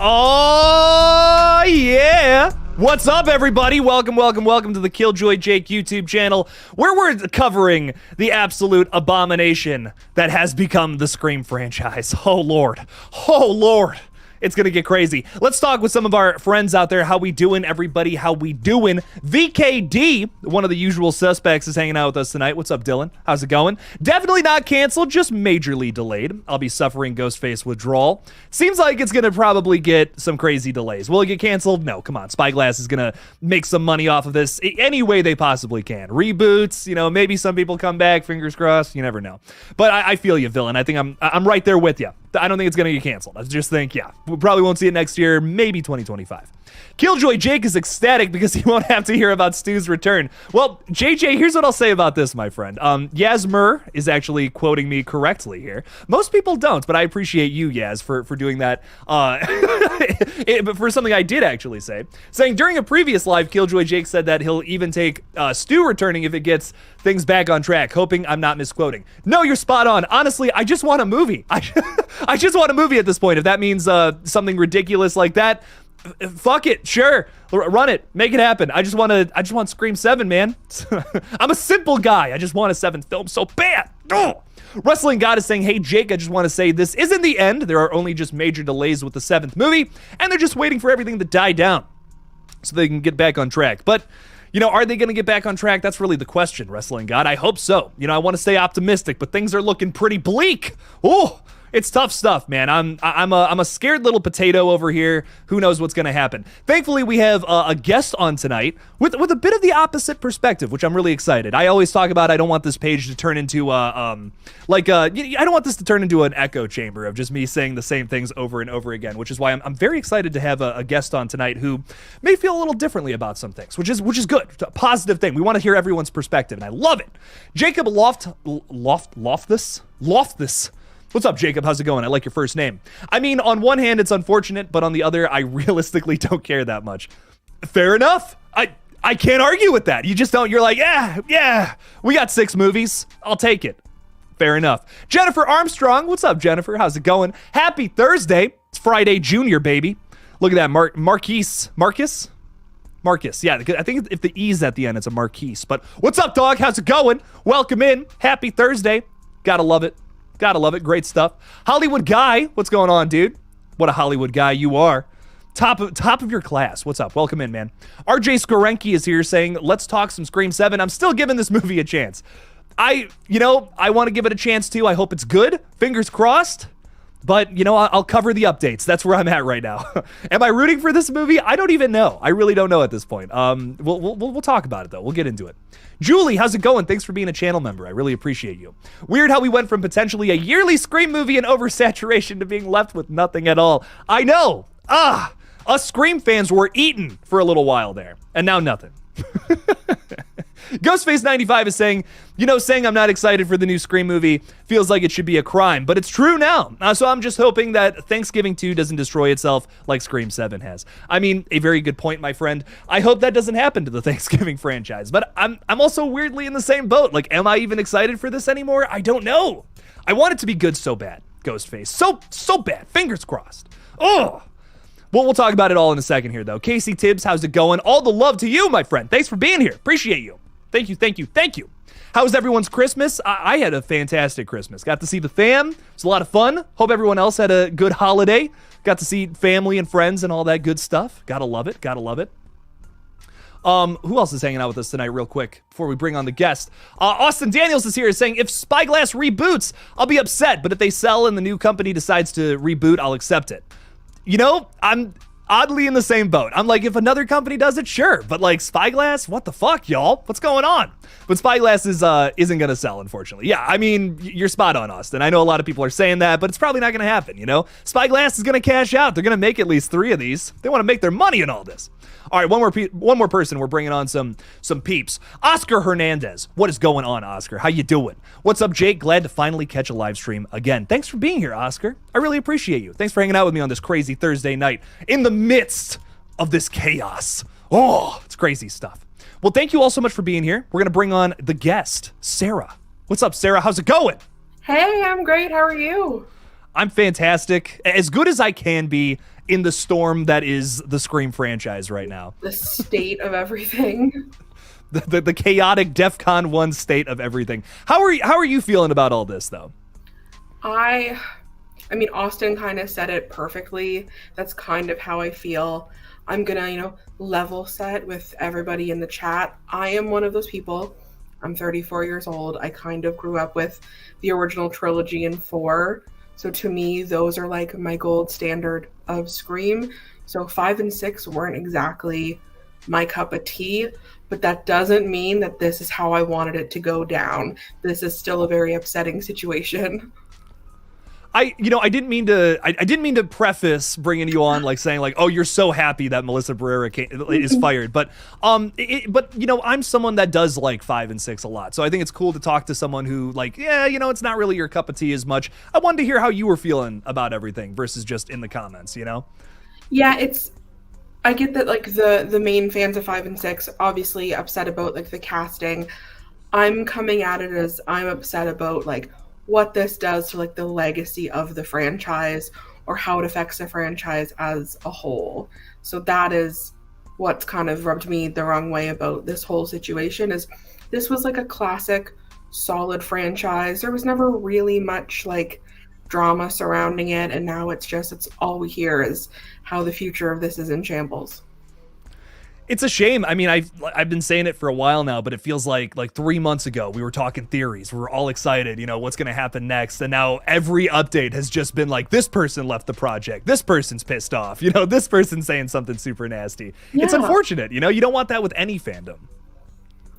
Oh, yeah. What's up, everybody? Welcome to the KillJoy Jake YouTube channel, where we're covering the absolute abomination that has become the Scream franchise. Oh, Lord. Oh, Lord. It's gonna get crazy. Let's talk with some of our friends out there. How we doing, everybody? How we doing? VKD, one of the usual suspects, is hanging out with us tonight. What's up, Dylan? How's it going? Definitely not canceled, just majorly delayed. I'll be suffering ghostface withdrawal. Seems like it's gonna probably get some crazy delays. Will it get canceled? No, come on. Spyglass is gonna make some money off of this any way they possibly can. Reboots, you know, maybe some people come back, fingers crossed, you never know. But I feel you, villain. I think I'm right there with you. I don't think it's gonna get canceled. I just think, yeah, we probably won't see it next year, maybe 2025. KillJoy Jake is ecstatic because he won't have to hear about Stu's return. Well, JJ, here's what I'll say about this, my friend. Yasmer is actually quoting me correctly here. Most people don't, but I appreciate you, Yaz, for doing that. But for something I did actually say. Saying during a previous live, KillJoy Jake said that he'll even take Stu returning if it gets things back on track, hoping I'm not misquoting. No, you're spot on. Honestly, I just want a movie. I just want a movie at this point. If that means something ridiculous like that, fuck it, sure, run it, make it happen. I just want Scream 7, man. I'm a simple guy. I just want a 7th film so bad. Ugh. Wrestling God is saying, hey Jake, I just want to say this isn't the end. There are only just major delays with the 7th movie, and they're just waiting for everything to die down so they can get back on track. But you know, are they going to get back on track? That's really the question, Wrestling God. I hope so. You know, I want to stay optimistic, but things are looking pretty bleak. Oh, it's tough stuff, man. I'm a scared little potato over here. Who knows what's going to happen? Thankfully, we have a guest on tonight with a bit of the opposite perspective, which I'm really excited. I always talk about I don't want this page to turn into I don't want this to turn into an echo chamber of just me saying the same things over and over again, which is why I'm very excited to have a guest on tonight who may feel a little differently about some things, which is good. It's a positive thing. We want to hear everyone's perspective, and I love it. Jacob Loftus. What's up, Jacob? How's it going? I like your first name. I mean, on one hand, it's unfortunate, but on the other, I realistically don't care that much. Fair enough. I can't argue with that. You just don't. You're like, yeah, we got 6 movies. I'll take it. Fair enough. Jennifer Armstrong. What's up, Jennifer? How's it going? Happy Thursday. It's Friday Junior, baby. Look at that. Marcus? Yeah, I think if the E's at the end, it's a Marquise. But what's up, dog? How's it going? Welcome in. Happy Thursday. Gotta love it. Gotta love it. Great stuff. Hollywood Guy. What's going on, dude? What a Hollywood guy you are. Top of your class. What's up? Welcome in, man. RJ Skorenki is here saying, let's talk some Scream 7. I'm still giving this movie a chance. I want to give it a chance too. I hope it's good. Fingers crossed. But, you know, I'll cover the updates. That's where I'm at right now. Am I rooting for this movie? I don't even know. I really don't know at this point. We'll talk about it, though. We'll get into it. Julie, how's it going? Thanks for being a channel member. I really appreciate you. Weird how we went from potentially a yearly Scream movie and oversaturation to being left with nothing at all. I know. Us Scream fans were eaten for a little while there. And now nothing. Ghostface95 is saying, saying I'm not excited for the new Scream movie feels like it should be a crime, but it's true now. So I'm just hoping that Thanksgiving 2 doesn't destroy itself like Scream 7 has. I mean, a very good point, my friend. I hope that doesn't happen to the Thanksgiving franchise, but I'm also weirdly in the same boat. Like, am I even excited for this anymore? I don't know. I want it to be good so bad, Ghostface. So bad. Fingers crossed. Oh. Well, we'll talk about it all in a second here, though. Casey Tibbs, how's it going? All the love to you, my friend. Thanks for being here. Appreciate you. Thank you. How was everyone's Christmas? I had a fantastic Christmas. Got to see the fam. It was a lot of fun. Hope everyone else had a good holiday. Got to see family and friends and all that good stuff. Gotta love it. Who else is hanging out with us tonight real quick before we bring on the guest? Austin Daniels is here saying, if Spyglass reboots, I'll be upset, but if they sell and the new company decides to reboot, I'll accept it. You know, I'm oddly in the same boat. I'm like, if another company does it, sure. But like Spyglass, what the fuck, y'all? What's going on? But Spyglass isn't gonna sell, unfortunately. Yeah, I mean, you're spot on, Austin. I know a lot of people are saying that, but it's probably not gonna happen, you know? Spyglass is gonna cash out. They're gonna make at least 3 of these. They wanna make their money in all this. All right, one more person. We're bringing on some peeps. Oscar Hernandez. What is going on, Oscar? How you doing? What's up, Jake? Glad to finally catch a live stream again. Thanks for being here, Oscar. I really appreciate you. Thanks for hanging out with me on this crazy Thursday night in the midst of this chaos. Oh, it's crazy stuff. Well, thank you all so much for being here. We're going to bring on the guest, Sarah. What's up, Sarah? How's it going? Hey, I'm great. How are you? I'm fantastic. As good as I can be in the storm that is the Scream franchise right now. The state of everything. The chaotic DEFCON 1 state of everything. How are you feeling about all this, though? I mean, Austin kind of said it perfectly. That's kind of how I feel. I'm gonna, level set with everybody in the chat. I am one of those people. I'm 34 years old. I kind of grew up with the original trilogy and 4. So to me, those are like my gold standard of Scream. So 5 and 6 weren't exactly my cup of tea, but that doesn't mean that this is how I wanted it to go down. This is still a very upsetting situation. I didn't mean to preface bringing you on like saying like, oh, you're so happy that Melissa Barrera is fired, but I'm someone that does like 5 and 6 a lot, so I think it's cool to talk to someone who like, it's not really your cup of tea as much. I wanted to hear how you were feeling about everything versus just in the comments. Yeah, I get that like the main fans of 5 and 6 obviously upset about like the casting. I'm coming at it as I'm upset about like what this does to like the legacy of the franchise or how it affects the franchise as a whole. So that is what's kind of rubbed me the wrong way about this whole situation. Is this was like a classic solid franchise. There was never really much like drama surrounding it, and now it's all we hear is how the future of this is in shambles. It's a shame. I mean, I've been saying it for a while now, but it feels like 3 months ago we were talking theories. We were all excited, what's going to happen next. And now every update has just been like, this person left the project. This person's pissed off. This person's saying something super nasty. Yeah. It's unfortunate. You don't want that with any fandom.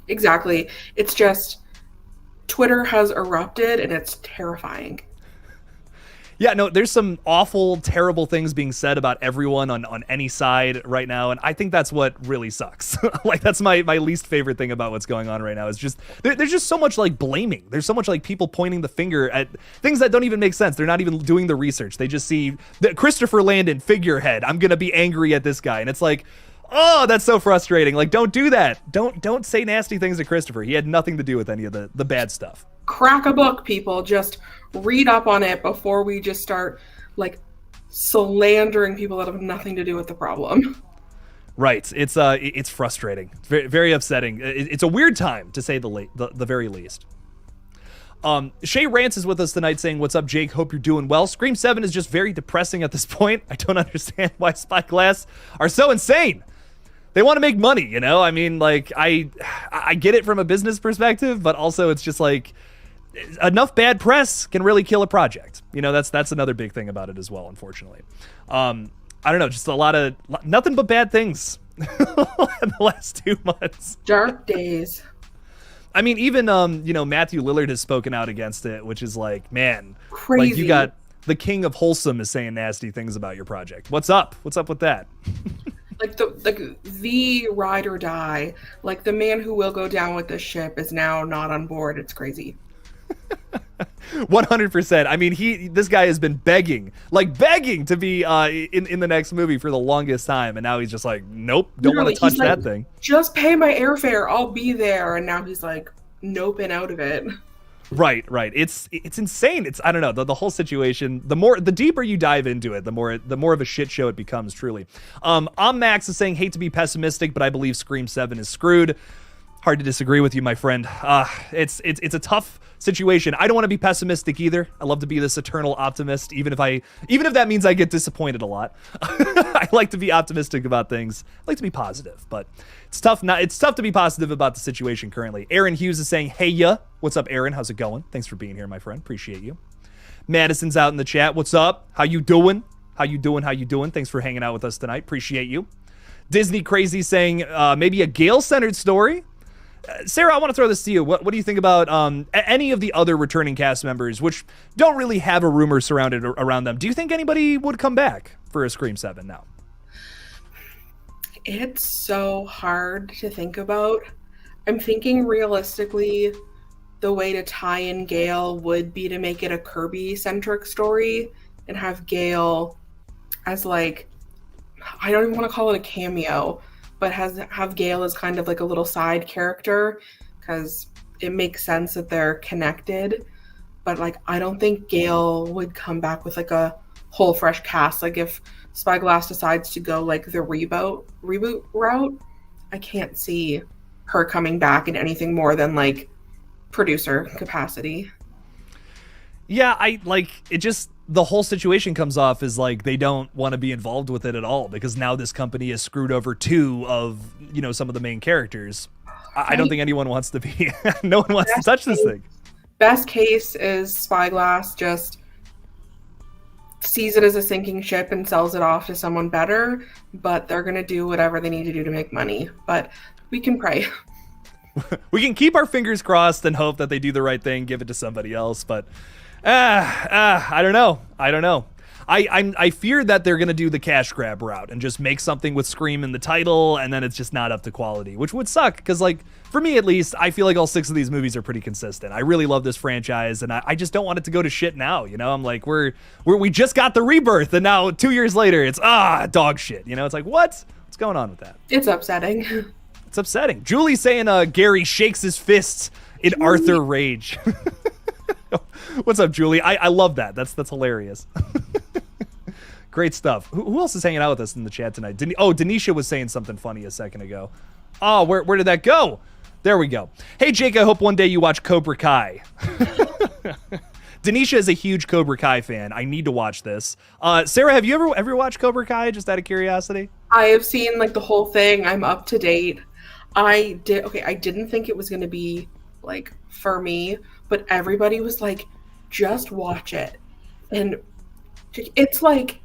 Exactly. It's just Twitter has erupted and it's terrifying. Yeah, no, there's some awful, terrible things being said about everyone on any side right now, and I think that's what really sucks. Like, that's my least favorite thing about what's going on right now is just, there's just so much, like, blaming. There's so much, like, people pointing the finger at things that don't even make sense. They're not even doing the research. They just see the Christopher Landon figurehead. I'm gonna be angry at this guy, and it's like, oh, that's so frustrating. Like, don't do that. Don't say nasty things to Christopher. He had nothing to do with any of the bad stuff. Crack a book, people. Just read up on it before we just start like slandering people that have nothing to do with the problem. Right. It's frustrating. It's very, very upsetting. It's a weird time, to say the very least. Shay Rance is with us tonight saying, what's up, Jake? Hope you're doing well. Scream 7 is just very depressing at this point. I don't understand why Spyglass are so insane. They want to make money, I mean, like, I get it from a business perspective, but also it's just like, enough bad press can really kill a project. That's another big thing about it as well, unfortunately. I don't know, just nothing but bad things in the last 2 months. Dark days. I mean, even, Matthew Lillard has spoken out against it, which is like, man, crazy. Like, you got the king of wholesome is saying nasty things about your project. What's up? What's up with that? Like the ride or die, like the man who will go down with the ship is now not on board. It's crazy. 100%. I mean, this guy has been begging to be in the next movie for the longest time, and now he's just like, nope, don't want to touch that thing. Just pay my airfare, I'll be there. And now he's like, nope, and out of it. Right. It's insane. I don't know, the whole situation. The deeper you dive into it, the more of a shit show it becomes. Truly. Max is saying, hate to be pessimistic, but I believe Scream 7 is screwed. Hard to disagree with you, my friend. It's a tough situation. I don't want to be pessimistic either. I love to be this eternal optimist, even if that means I get disappointed a lot. I like to be optimistic about things. I like to be positive, but it's tough. It's tough to be positive about the situation currently. Aaron Hughes is saying, hey ya. What's up, Aaron? How's it going? Thanks for being here, my friend. Appreciate you. Madison's out in the chat. What's up? How you doing? Thanks for hanging out with us tonight. Appreciate you. Disney Crazy saying, maybe a Gale-centered story. Sarah, I want to throw this to you. What do you think about any of the other returning cast members, which don't really have a rumor surrounded around them? Do you think anybody would come back for a Scream 7 now? It's so hard to think about. I'm thinking realistically, the way to tie in Gale would be to make it a Kirby-centric story and have Gale as like, I don't even want to call it a cameo, but have Gale as kind of like a little side character, because it makes sense that they're connected. But like, I don't think Gale would come back with like a whole fresh cast. Like if Spyglass decides to go like the reboot route, I can't see her coming back in anything more than like producer capacity. Yeah, I like it. Just the whole situation comes off as like they don't want to be involved with it at all, because now this company has screwed over two of, you know, some of the main characters. I don't think anyone wants to be. No one wants to touch this thing. Best case is Spyglass just sees it as a sinking ship and sells it off to someone better, but they're going to do whatever they need to do to make money. But we can pray. We can keep our fingers crossed and hope that they do the right thing, give it to somebody else. But I don't know. I fear that they're going to do the cash grab route and just make something with Scream in the title, and then it's just not up to quality, which would suck, because, like, for me at least, I feel like all 6 of these movies are pretty consistent. I really love this franchise, and I just don't want it to go to shit now, you know? I'm like, we just got the rebirth, and now 2 years later, it's, dog shit, you know? It's like, what? What's going on with that? It's upsetting. It's upsetting. Julie's saying Gary shakes his fists in Arthur rage. What's up, Julie? I love that. That's hilarious. Great stuff. Who else is hanging out with us in the chat tonight? Denisha was saying something funny a second ago. Oh, where did that go? There we go. Hey, Jake, I hope one day you watch Cobra Kai. Denisha is a huge Cobra Kai fan. I need to watch this. Sarah, have you ever watched Cobra Kai, just out of curiosity? I have seen, like, the whole thing. I'm up to date. I didn't think it was going to be, like, for me, but everybody was like, just watch it. And it's like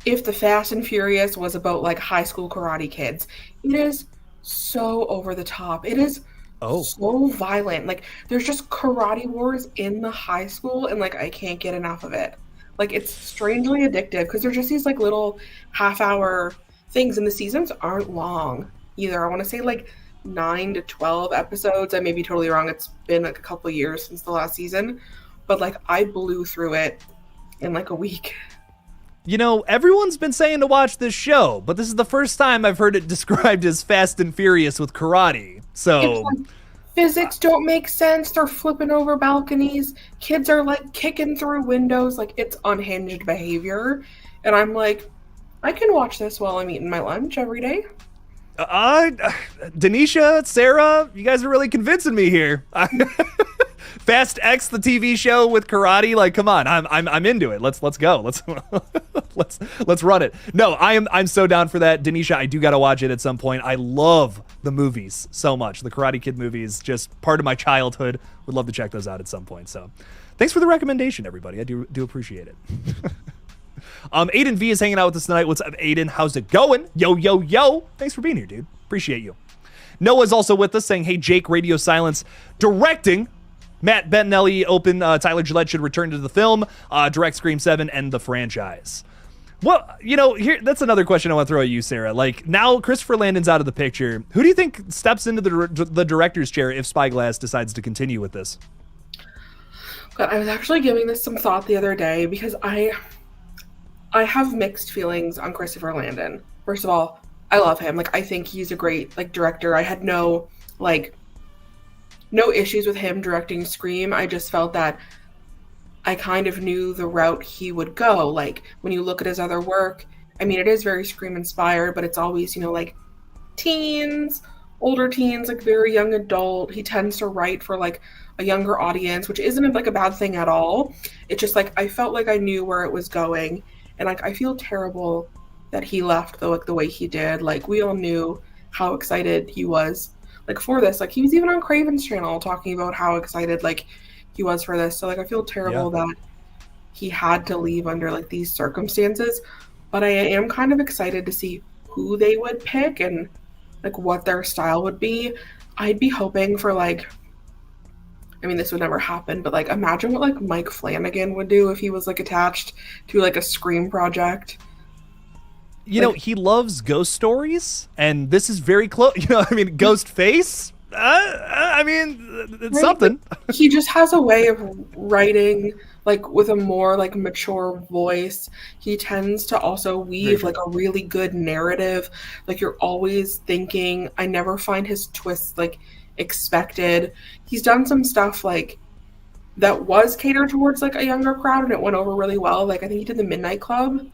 if the Fast and Furious was about like high school karate kids. It is so over the top. It is so violent. Like there's just karate wars in the high school, and like I can't get enough of it. Like it's strangely addictive because they're just these like little half-hour things, and the seasons aren't long either. I want to say like 9 to 12 episodes. I may be totally wrong. It's been like a couple of years since the last season, but like I blew through it in like a week. You know, everyone's been saying to watch this show, but this is the first time I've heard it described as Fast and Furious with karate. So like, physics don't make sense. They're flipping over balconies. Kids are like kicking through windows. Like it's unhinged behavior. And I'm like, I can watch this while I'm eating my lunch every day. Denisha, Sarah, you guys are really convincing me here. Fast X, the TV show with karate, like, come on, I'm into it. Let's go. Let's run it. No, I'm so down for that, Denisha. I do gotta watch it at some point. I love the movies so much. The Karate Kid movies, just part of my childhood. Would love to check those out at some point. So, thanks for the recommendation, everybody. I do appreciate it. Aiden V is hanging out with us tonight. What's up, Aiden? How's it going? Yo. Thanks for being here, dude. Appreciate you. Noah's also with us saying, hey, Jake, Radio Silence directing. Matt Bettinelli open. Tyler Gillette should return to the film, direct Scream 7 and the franchise. Well, you know, that's another question I want to throw at you, Sarah. Like, now Christopher Landon's out of the picture. Who do you think steps into the director's chair if Spyglass decides to continue with this? God, I was actually giving this some thought the other day because I have mixed feelings on Christopher Landon. First of all, I love him. Like, I think he's a great, like, director. I had no issues with him directing Scream. I just felt that I kind of knew the route he would go. Like, when you look at his other work, I mean, it is very Scream inspired, but it's always, you know, like teens, older teens, like very young adult. He tends to write for like a younger audience, which isn't like a bad thing at all. It's just like, I felt like I knew where it was going. And like, I feel terrible that he left the way he did. Like, we all knew how excited he was like for this. Like, he was even on Craven's channel talking about how excited like he was for this. So like, I feel terrible that he had to leave under like these circumstances, but I am kind of excited to see who they would pick and like what their style would be. I'd be hoping for like, I mean, this would never happen, but like, imagine what like Mike Flanagan would do if he was like attached to like a Scream project. You know, he loves ghost stories, and this is very close. You know, I mean, Ghostface. I mean, it's something. He just has a way of writing like with a more like mature voice. He tends to also weave like a really good narrative. Like, you're always thinking. I never find his twists like expected. He's done some stuff like that was catered towards like a younger crowd, and it went over really well. Like I think he did the Midnight Club.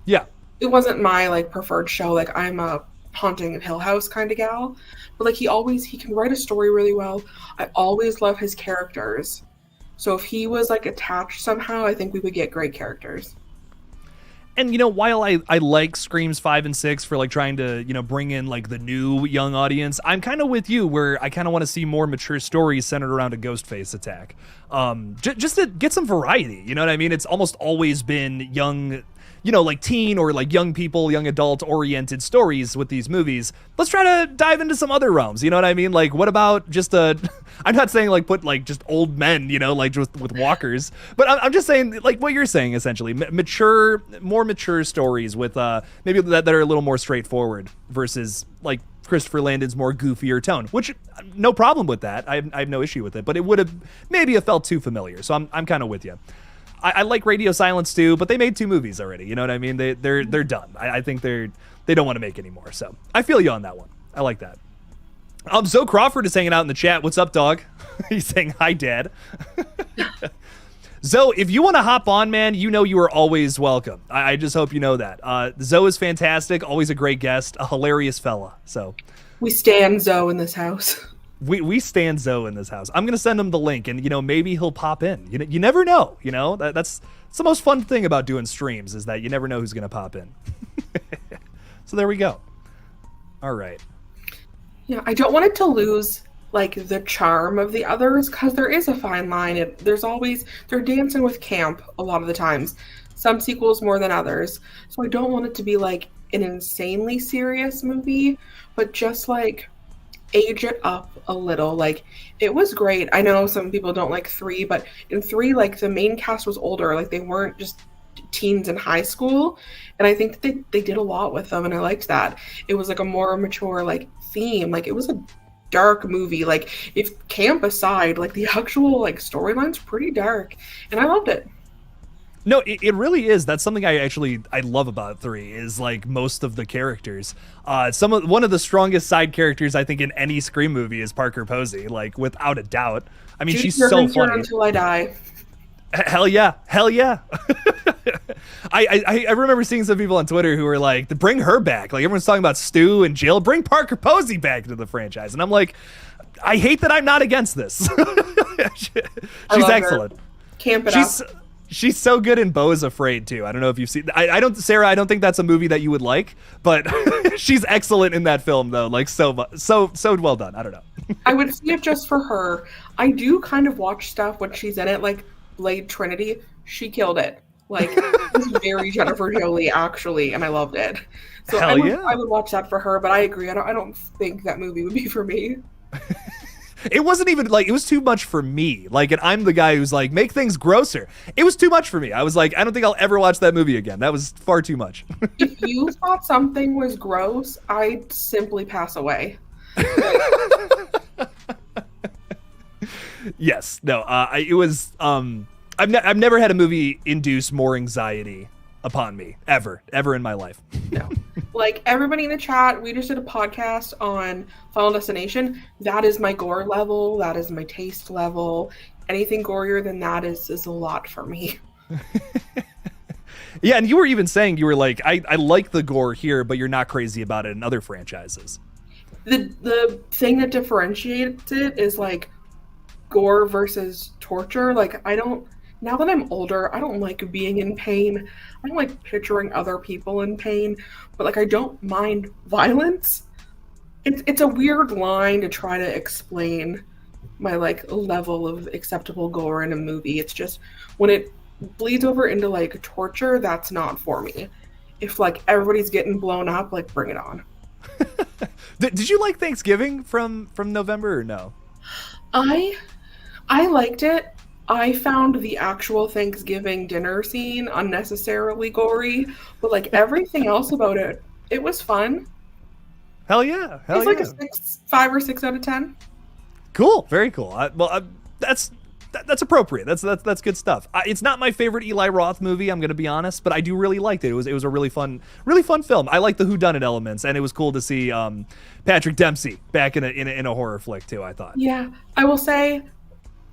Yeah. It wasn't my like preferred show. Like I'm a Haunting of Hill House kind of gal, but like he can write a story really well. I always love his characters. So if he was like attached somehow, I think we would get great characters. And, you know, while I like Screams 5 and 6 for, like, trying to, you know, bring in, like, the new young audience, I'm kind of with you where I kind of want to see more mature stories centered around a Ghostface attack. Just to get some variety, you know what I mean? It's almost always been young, you know, like teen or like young people, young adult oriented stories with these movies. Let's try to dive into some other realms, you know what I mean? Like, what about just I'm not saying like put like just old men, you know, like just with walkers, but I'm just saying like what you're saying essentially, more mature stories with maybe that are a little more straightforward versus like Christopher Landon's more goofier tone, which no problem with that. I have no issue with it, but it would have maybe felt too familiar. So I'm kind of with you. I like Radio Silence too, but they made 2 movies already. You know what I mean? They're done. I think they don't want to make any more. So I feel you on that one. I like that. Zoe Crawford is hanging out in the chat. What's up, dog? He's saying hi, Dad. Zoe, if you want to hop on, man, you know you are always welcome. I just hope you know that. Zoe is fantastic. Always a great guest. A hilarious fella. So we stand Zoe in this house. We stand Zoe in this house. I'm gonna send him the link, and you know maybe he'll pop in. You never know. You know that's the most fun thing about doing streams is that you never know who's gonna pop in. So there we go. All right. Yeah, I don't want it to lose like the charm of the others because there is a fine line. They're dancing with camp a lot of the times. Some sequels more than others. So I don't want it to be like an insanely serious movie, but just like age it up a little. Like it was great. I know some people don't like 3, but in 3 like the main cast was older. Like they weren't just teens in high school, and I think that they did a lot with them, and I liked that. It was like a more mature like theme. Like it was a dark movie. Like if camp aside, like the actual like storyline's pretty dark, and I loved it. No, it really is. That's something I love about 3 is like most of the characters. One of the strongest side characters I think in any Scream movie is Parker Posey, like without a doubt. I mean, she's so funny. Until I die. Hell yeah. I remember seeing some people on Twitter who were like, bring her back. Like everyone's talking about Stu and Jill. Bring Parker Posey back into the franchise. And I'm like, I hate that I'm not against this. She's excellent. Camp it up. She's so good in Beau is Afraid too. I don't know if you've seen. Sarah. I don't think that's a movie that you would like, but she's excellent in that film though. Like so well done. I don't know. I would see it just for her. I do kind of watch stuff when she's in it, like Blade Trinity. She killed it. Like it was very Jennifer Jolie actually, and I loved it. So I would watch that for her. But I agree. I don't think that movie would be for me. It wasn't even like, it was too much for me. Like, and I'm the guy who's like, make things grosser. It was too much for me. I was like, I don't think I'll ever watch that movie again. That was far too much. If you thought something was gross, I'd simply pass away. Yes. No, it was, I've never had a movie induce more anxiety upon me ever in my life. No. Like everybody in the chat, we just did a podcast on Final Destination. That is my gore level. That is my taste level. Anything gorier than that is a lot for me. Yeah, and you were even saying, you were like, I like the gore here, but you're not crazy about it in other franchises. The thing that differentiates it is like gore versus torture. Like now that I'm older, I don't like being in pain. I don't like picturing other people in pain, but like I don't mind violence. It's a weird line to try to explain my like level of acceptable gore in a movie. It's just when it bleeds over into like torture, that's not for me. If like everybody's getting blown up, like bring it on. Did you like Thanksgiving from November or no? I liked it. I found the actual Thanksgiving dinner scene unnecessarily gory, but like everything else about it, it was fun. Hell yeah! It's like a 5 or 6 out of 10. Cool, very cool. That's appropriate. That's good stuff. It's not my favorite Eli Roth movie, I'm gonna be honest, but I do really liked it. It was a really fun film. I like the whodunit elements, and it was cool to see Patrick Dempsey back in a horror flick too. I thought. Yeah, I will say,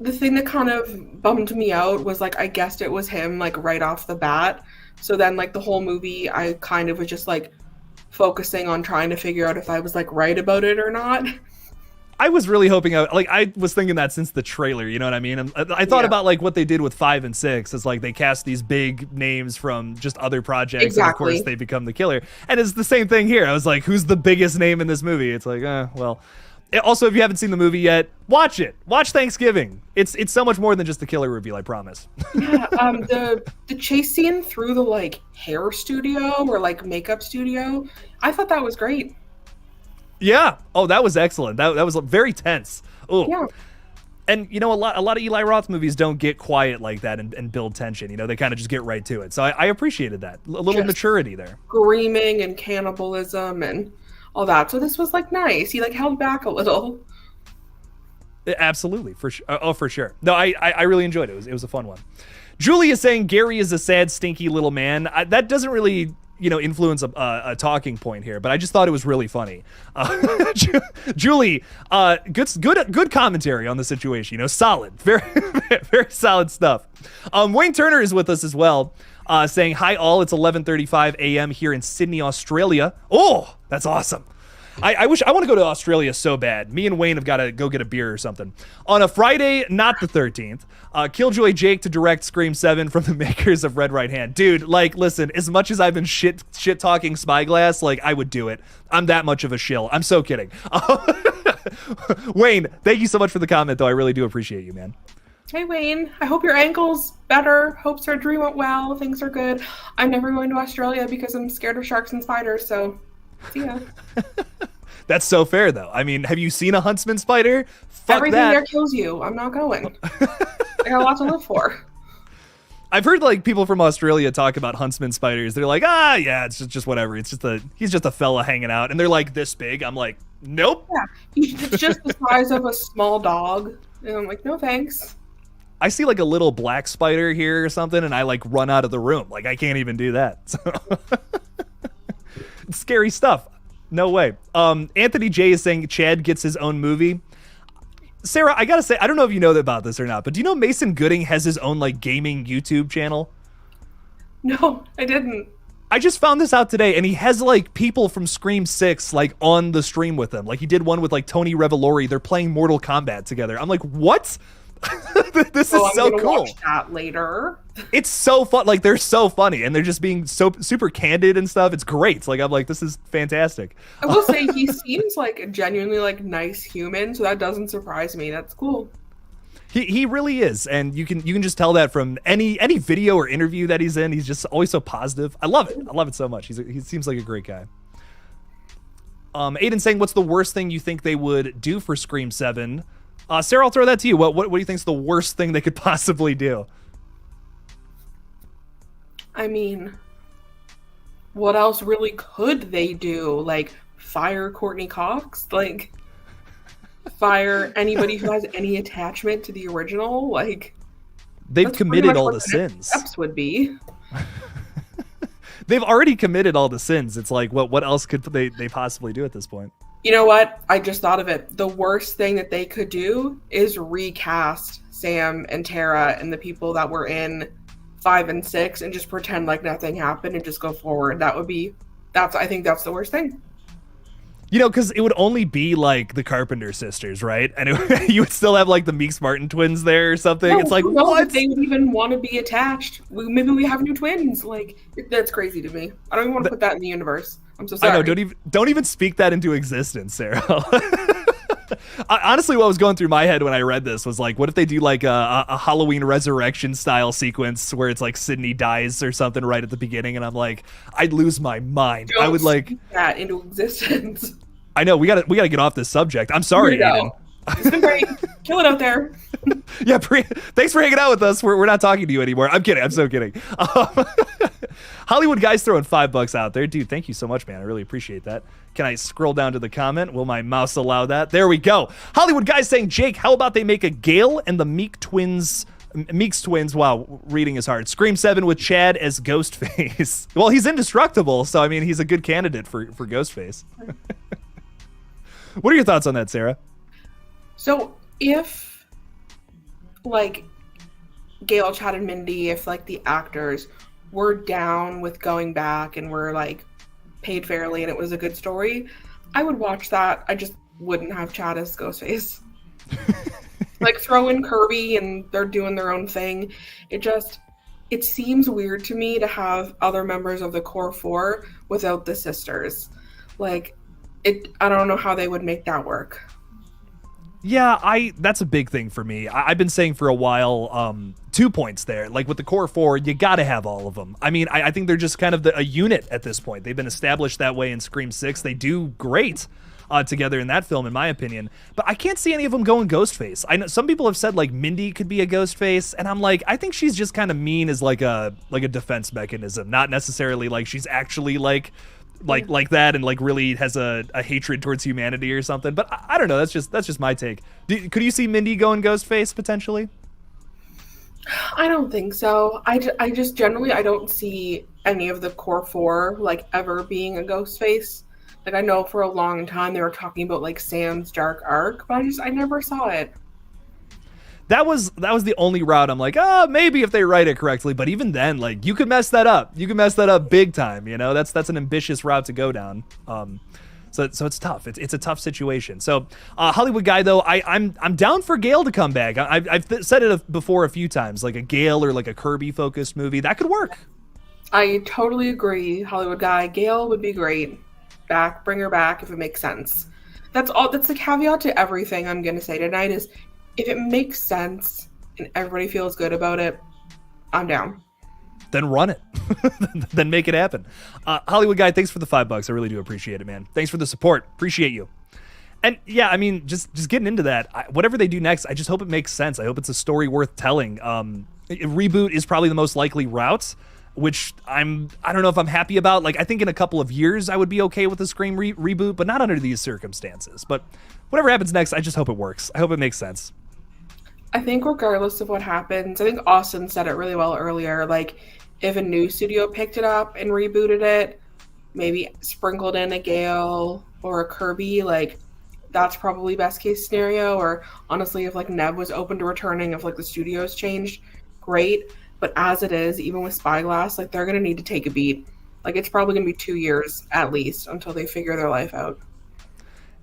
the thing that kind of bummed me out was like I guessed it was him like right off the bat. So then like the whole movie I kind of was just like focusing on trying to figure out if I was like right about it or not. I was really hoping, I was thinking that since the trailer, you know what I mean? And I thought about like what they did with 5 and 6 is like they cast these big names from just other projects, Exactly. and of course they become the killer. And it's the same thing here. I was like, who's the biggest name in this movie? It's like, well. Also, if you haven't seen the movie yet, watch it. Watch Thanksgiving. It's so much more than just a killer reveal, I promise. Yeah, the chase scene through the like hair studio or like makeup studio, I thought that was great. Yeah. Oh, that was excellent. That was very tense. Oh. Yeah. And you know, a lot of Eli Roth movies don't get quiet like that and build tension. You know, they kind of just get right to it. So I appreciated that. A little Just maturity there. Screaming and cannibalism and all that. So this was like nice. He like held back a little. Absolutely, for sure. Oh, for sure. No, I really enjoyed it. It was a fun one. Julie is saying Gary is a sad, stinky little man. That doesn't really, influence a talking point here, but I just thought it was really funny. Julie, good commentary on the situation. Solid, very, very solid stuff. Wayne Turner is with us as well, saying hi all. It's 11:35 a.m. here in Sydney, Australia. Oh, that's awesome. I want to go to Australia so bad. Me and Wayne have got to go get a beer or something. On a Friday, not the 13th, KillJoy Jake to direct Scream 7 from the makers of Red Right Hand. Dude, like, listen, as much as I've been shit talking Spyglass, like, I would do it. I'm that much of a shill. I'm so kidding. Wayne, thank you so much for the comment, though. I really do appreciate you, man. Hey Wayne, I hope your ankle's better. Hope surgery went well. Things are good. I'm never going to Australia because I'm scared of sharks and spiders, so see ya. That's so fair, though. I mean, have you seen a huntsman spider? Fuck Everything that. there kills you. I'm not going. I got a lot to live for. I've heard like people from Australia talk about huntsman spiders. They're like, yeah, it's just whatever. He's just a fella hanging out, and they're like this big. I'm like, nope. Yeah, it's just the size of a small dog, and I'm like, no thanks. I see like a little black spider here or something, and I like run out of the room. Like I can't even do that. So it's scary stuff. No way. Anthony J is saying Chad gets his own movie. Sarah, I gotta say, I don't know if you know about this or not, but do you know Mason Gooding has his own like gaming YouTube channel? No, I didn't. I just found this out today, and he has like people from Scream 6 like on the stream with him. Like he did one with like Tony Revolori. They're playing Mortal Kombat together. I'm like, what? This is so cool. Watch that later. It's so fun. Like they're so funny, and they're just being so super candid and stuff. It's great. Like I'm like, this is fantastic. I will say he seems like a genuinely like nice human, so that doesn't surprise me. That's cool. He really is, and you can just tell that from any video or interview that he's in. He's just always so positive. I love it. I love it so much. He seems like a great guy. Aiden saying, what's the worst thing you think they would do for Scream 7? Sarah, I'll throw that to you. What do you think is the worst thing they could possibly do? I mean, what else really could they do? Like, fire Courtney Cox? Like, fire anybody who has any attachment to the original? Like, they've committed all the sins. Steps would be. They've already committed all the sins. It's like, what else could they possibly do at this point? You know what? I just thought of it. The worst thing that they could do is recast Sam and Tara and the people that were in 5 and 6 and just pretend like nothing happened and just go forward. I think that's the worst thing. Because it would only be like the Carpenter sisters, right? And you would still have like the Meeks Martin twins there or something. No, it's like, what? what? If they would even want to be attached. Maybe we have new twins. Like, that's crazy to me. I don't even want to put that in the universe. I'm so sorry. I know. Don't even speak that into existence, Sarah. Honestly, what was going through my head when I read this was like, what if they do like a Halloween Resurrection style sequence where it's like Sydney dies or something right at the beginning, and I'm like, I'd lose my mind. Don't I would like speak that into existence. I know we gotta get off this subject. I'm sorry, Aiden. It's been great. Kill it out there. Yeah, thanks for hanging out with us. We're not talking to you anymore. I'm kidding. I'm so kidding. Hollywood Guys throwing $5 out there. Dude, thank you so much, man. I really appreciate that. Can I scroll down to the comment? Will my mouse allow that? There we go. Hollywood Guys saying, Jake, how about they make a Gale and the Meeks twins? Wow, reading is hard. Scream 7 with Chad as Ghostface. Well, he's indestructible, so I mean, he's a good candidate for Ghostface. What are your thoughts on that, Sarah? So if like Gail, Chad, and Mindy, if like the actors were down with going back and were like paid fairly and it was a good story, I would watch that. I just wouldn't have Chad as Ghostface. Like throw in Kirby and they're doing their own thing. It seems weird to me to have other members of the core four without the sisters. Like I don't know how they would make that work. Yeah, that's a big thing for me. I've been saying for a while, 2 points there. Like with the core four, you gotta have all of them. I mean, I think they're just kind of a unit at this point. They've been established that way in Scream 6. They do great together in that film, in my opinion. But I can't see any of them going Ghostface. I know some people have said like Mindy could be a Ghostface, and I'm like, I think she's just kind of mean as like a defense mechanism, not necessarily like she's actually like that and like really has a hatred towards humanity or something. But I don't know. That's just my take. Could you see Mindy going Ghostface potentially? I don't think so. I just generally I don't see any of the core four like ever being a Ghostface. Like I know for a long time they were talking about like Sam's dark arc, but I never saw it. That was the only route I'm like, maybe if they write it correctly. But even then, like you could mess that up. You could mess that up big time. You know, that's an ambitious route to go down. So it's tough. It's a tough situation. So Hollywood Guy though, I'm down for Gale to come back. I've said it before a few times, like a Gale or like a Kirby focused movie that could work. I totally agree. Hollywood Guy, Gale would be great. Bring her back if it makes sense. That's the caveat to everything I'm gonna say tonight is if it makes sense and everybody feels good about it, I'm down. Then run it. Then make it happen. Hollywood Guy, thanks for the $5. I really do appreciate it, man. Thanks for the support. Appreciate you. And yeah, I mean, just getting into that, whatever they do next, I just hope it makes sense. I hope it's a story worth telling. Reboot is probably the most likely route, which I don't know if I'm happy about. Like, I think in a couple of years I would be okay with the Scream reboot, but not under these circumstances. But whatever happens next, I just hope it works. I hope it makes sense. I think regardless of what happens, I think Austin said it really well earlier, like, if a new studio picked it up and rebooted it, maybe sprinkled in a Gale or a Kirby, like, that's probably best case scenario. Or honestly, if, like, Neb was open to returning, if, like, the studio's changed, great. But as it is, even with Spyglass, like, they're going to need to take a beat. Like, it's probably going to be 2 years at least until they figure their life out.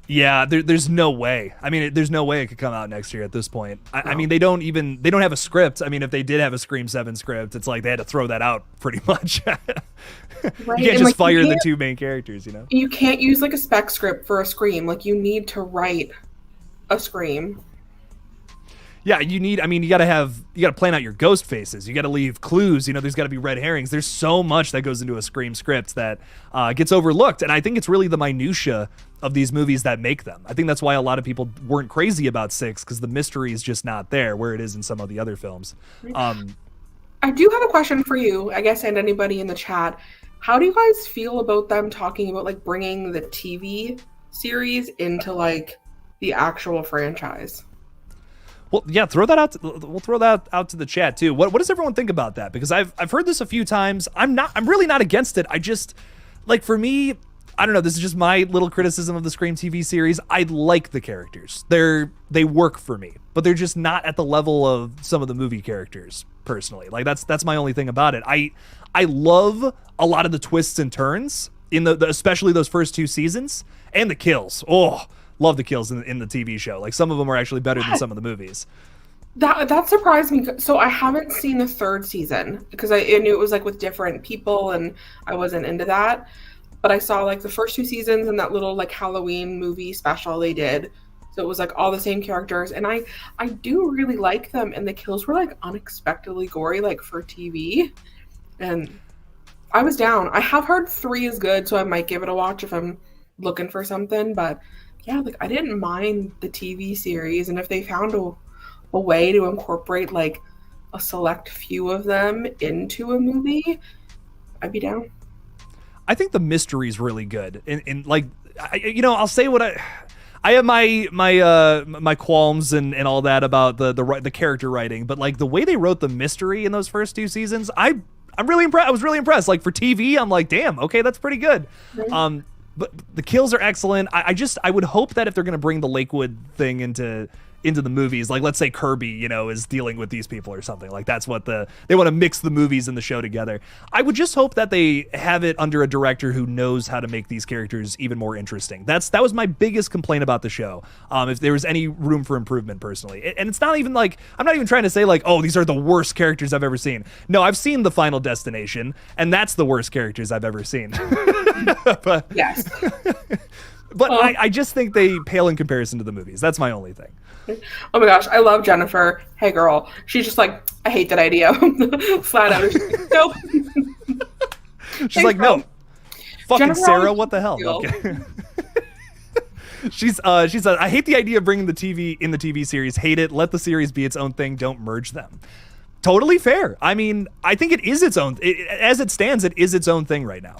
Yeah, there's no way. I mean, there's no way it could come out next year at this point. I mean, they don't have a script. I mean, if they did have a Scream 7 script, it's like they had to throw that out pretty much. Right. You can't just fire the two main characters, you know? You can't use like a spec script for a Scream. Like, you need to write a Scream. Yeah, you gotta plan out your ghost faces. You gotta leave clues. You know, there's gotta be red herrings. There's so much that goes into a Scream script that gets overlooked. And I think it's really the minutia of these movies that make them. I think that's why a lot of people weren't crazy about 6, because the mystery is just not there where it is in some of the other films. I do have a question for you, I guess, and anybody in the chat. How do you guys feel about them talking about like bringing the TV series into like the actual franchise? Well, yeah, throw that out. We'll throw that out to the chat too. What does everyone think about that? Because I've heard this a few times. I'm really not against it. I just, like, for me, I don't know. This is just my little criticism of the Scream TV series. I like the characters. They work for me, but they're just not at the level of some of the movie characters. Personally, like that's my only thing about it. I love a lot of the twists and turns in the especially those first 2 seasons, and the kills. Oh. Love the kills in the TV show. Like, some of them are actually better than some of the movies. That surprised me. So I haven't seen the 3rd season because I knew it was like with different people and I wasn't into that. But I saw like the first 2 seasons and that little like Halloween movie special they did. So it was like all the same characters, and I do really like them. And the kills were like unexpectedly gory, like for TV. And I was down. I have heard 3 is good, so I might give it a watch if I'm looking for something. But yeah, like I didn't mind the TV series, and if they found a way to incorporate like a select few of them into a movie, I'd be down. I think the mystery is really good, and like, I'll say what I have my qualms and all that about the character writing, but like the way they wrote the mystery in those first 2 seasons, I'm really impressed. I was really impressed. Like, for TV, I'm like, damn, okay, that's pretty good. But the kills are excellent. I would hope that if they're going to bring the Lakewood thing into into the movies. Like, let's say Kirby, you know, is dealing with these people or something. Like, that's what they want to mix the movies and the show together. I would just hope that they have it under a director who knows how to make these characters even more interesting. That was my biggest complaint about the show. If there was any room for improvement, personally. And it's not even like, I'm not even trying to say like, oh, these are the worst characters I've ever seen. No, I've seen The Final Destination, and that's the worst characters I've ever seen. But, Yes. But I just think they pale in comparison to the movies. That's my only thing. Oh my gosh, I love Jennifer. Hey girl. She's just like, I hate that idea. Flat out. Nope. She's hey, like, girl. No. Fucking Jennifer Sarah, what the hell? Okay. She said, I hate the idea of bringing the TV series. Hate it. Let the series be its own thing. Don't merge them. Totally fair. I mean, I think it is its own. As it stands, it is its own thing right now.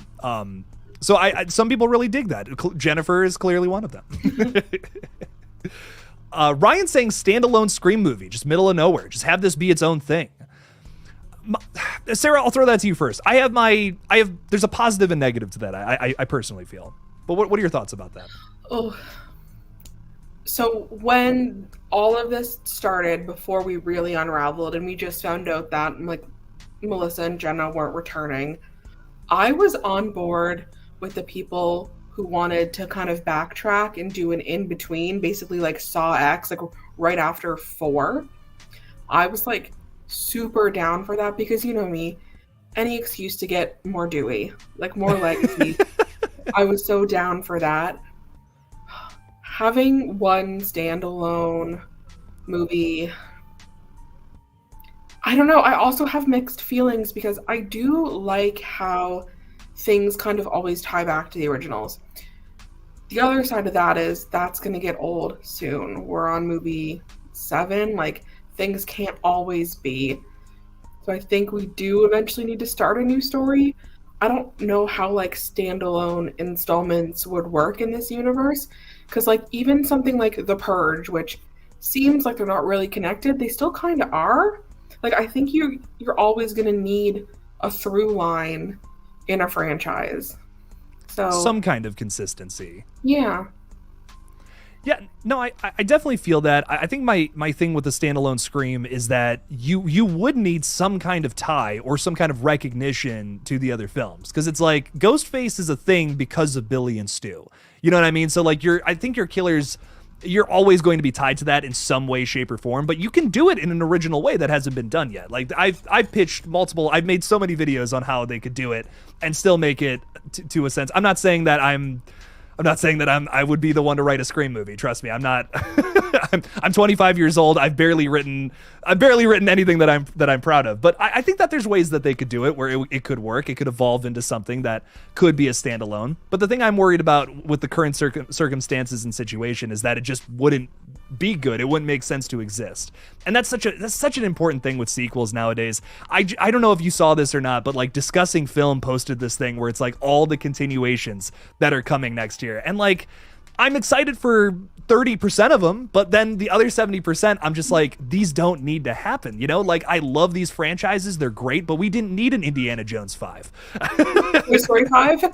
So some people really dig that. Jennifer is clearly one of them. Ryan saying standalone Scream movie, just middle of nowhere. Just have this be its own thing. Sarah, I'll throw that to you first. There's a positive and negative to that. I personally feel. But what are your thoughts about that? Oh, so when all of this started, before we really unraveled, and we just found out that like Melissa and Jenna weren't returning, I was on board with the people who wanted to kind of backtrack and do an in-between, basically like Saw X, like right after 4. I was like super down for that because, you know me, any excuse to get more Dewey, like more legacy. I was so down for that. Having one standalone movie, I don't know. I also have mixed feelings because I do like how things kind of always tie back to the originals. The other side of that is that's going to get old soon. We're on movie 7. Like, things can't always be. So I think we do eventually need to start a new story. I don't know how like standalone installments would work in this universe. Because like even something like The Purge, which seems like they're not really connected, they still kind of are. Like, I think you're always going to need a through line in a franchise. So some kind of consistency. Yeah. Yeah, no, I definitely feel that. I think my thing with the standalone Scream is that you would need some kind of tie or some kind of recognition to the other films. Because it's like, Ghostface is a thing because of Billy and Stu. You know what I mean? So like, I think your killers, you're always going to be tied to that in some way, shape, or form, but you can do it in an original way that hasn't been done yet. Like, I've pitched I've made so many videos on how they could do it and still make it to a sense. I'm not saying that I would be the one to write a Scream movie. Trust me, I'm not. I'm 25 years old. I've barely written anything that I'm proud of. But I think that there's ways that they could do it where it could work. It could evolve into something that could be a standalone. But the thing I'm worried about with the current circumstances and situation is that it just wouldn't be good. It wouldn't make sense to exist. And that's such an important thing with sequels nowadays. I don't know if you saw this or not, but like Discussing Film posted this thing where it's like all the continuations that are coming next year. And like, I'm excited for 30% of them, but then the other 70%, I'm just like, these don't need to happen. You know, like, I love these franchises. They're great, but we didn't need an Indiana Jones 5. Toy Story 5?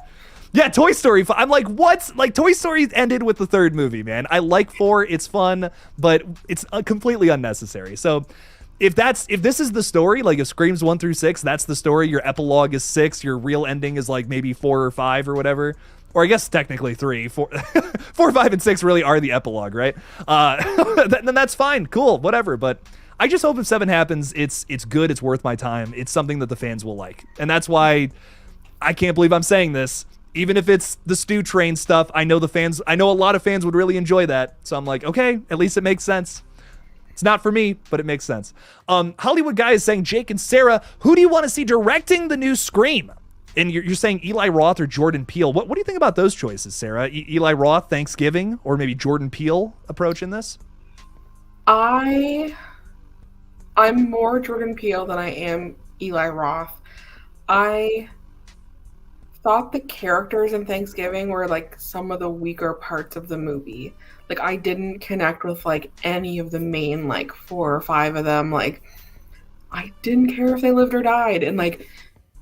Yeah, Toy Story 5. I'm like, what? Like, Toy Story ended with the 3rd movie, man. I like 4. It's fun, but it's completely unnecessary. So if this is the story, like if Screams 1 through 6, that's the story, your epilogue is 6, your real ending is like maybe 4 or 5 or whatever. Or I guess technically 3, 4, 4, 5, and 6 really are the epilogue, right? Then that's fine, cool, whatever. But I just hope if 7 happens, it's good, it's worth my time, it's something that the fans will like, and that's why I can't believe I'm saying this. Even if it's the Stew Train stuff, I know a lot of fans would really enjoy that. So I'm like, okay, at least it makes sense. It's not for me, but it makes sense. Hollywood Guy is saying, Jake and Sarah, who do you want to see directing the new Scream? And you're saying Eli Roth or Jordan Peele. What do you think about those choices, Sarah? Eli Roth, Thanksgiving, or maybe Jordan Peele approach in this? I'm more Jordan Peele than I am Eli Roth. I thought the characters in Thanksgiving were like some of the weaker parts of the movie. Like, I didn't connect with like any of the main like 4 or 5 of them. Like, I didn't care if they lived or died. And like,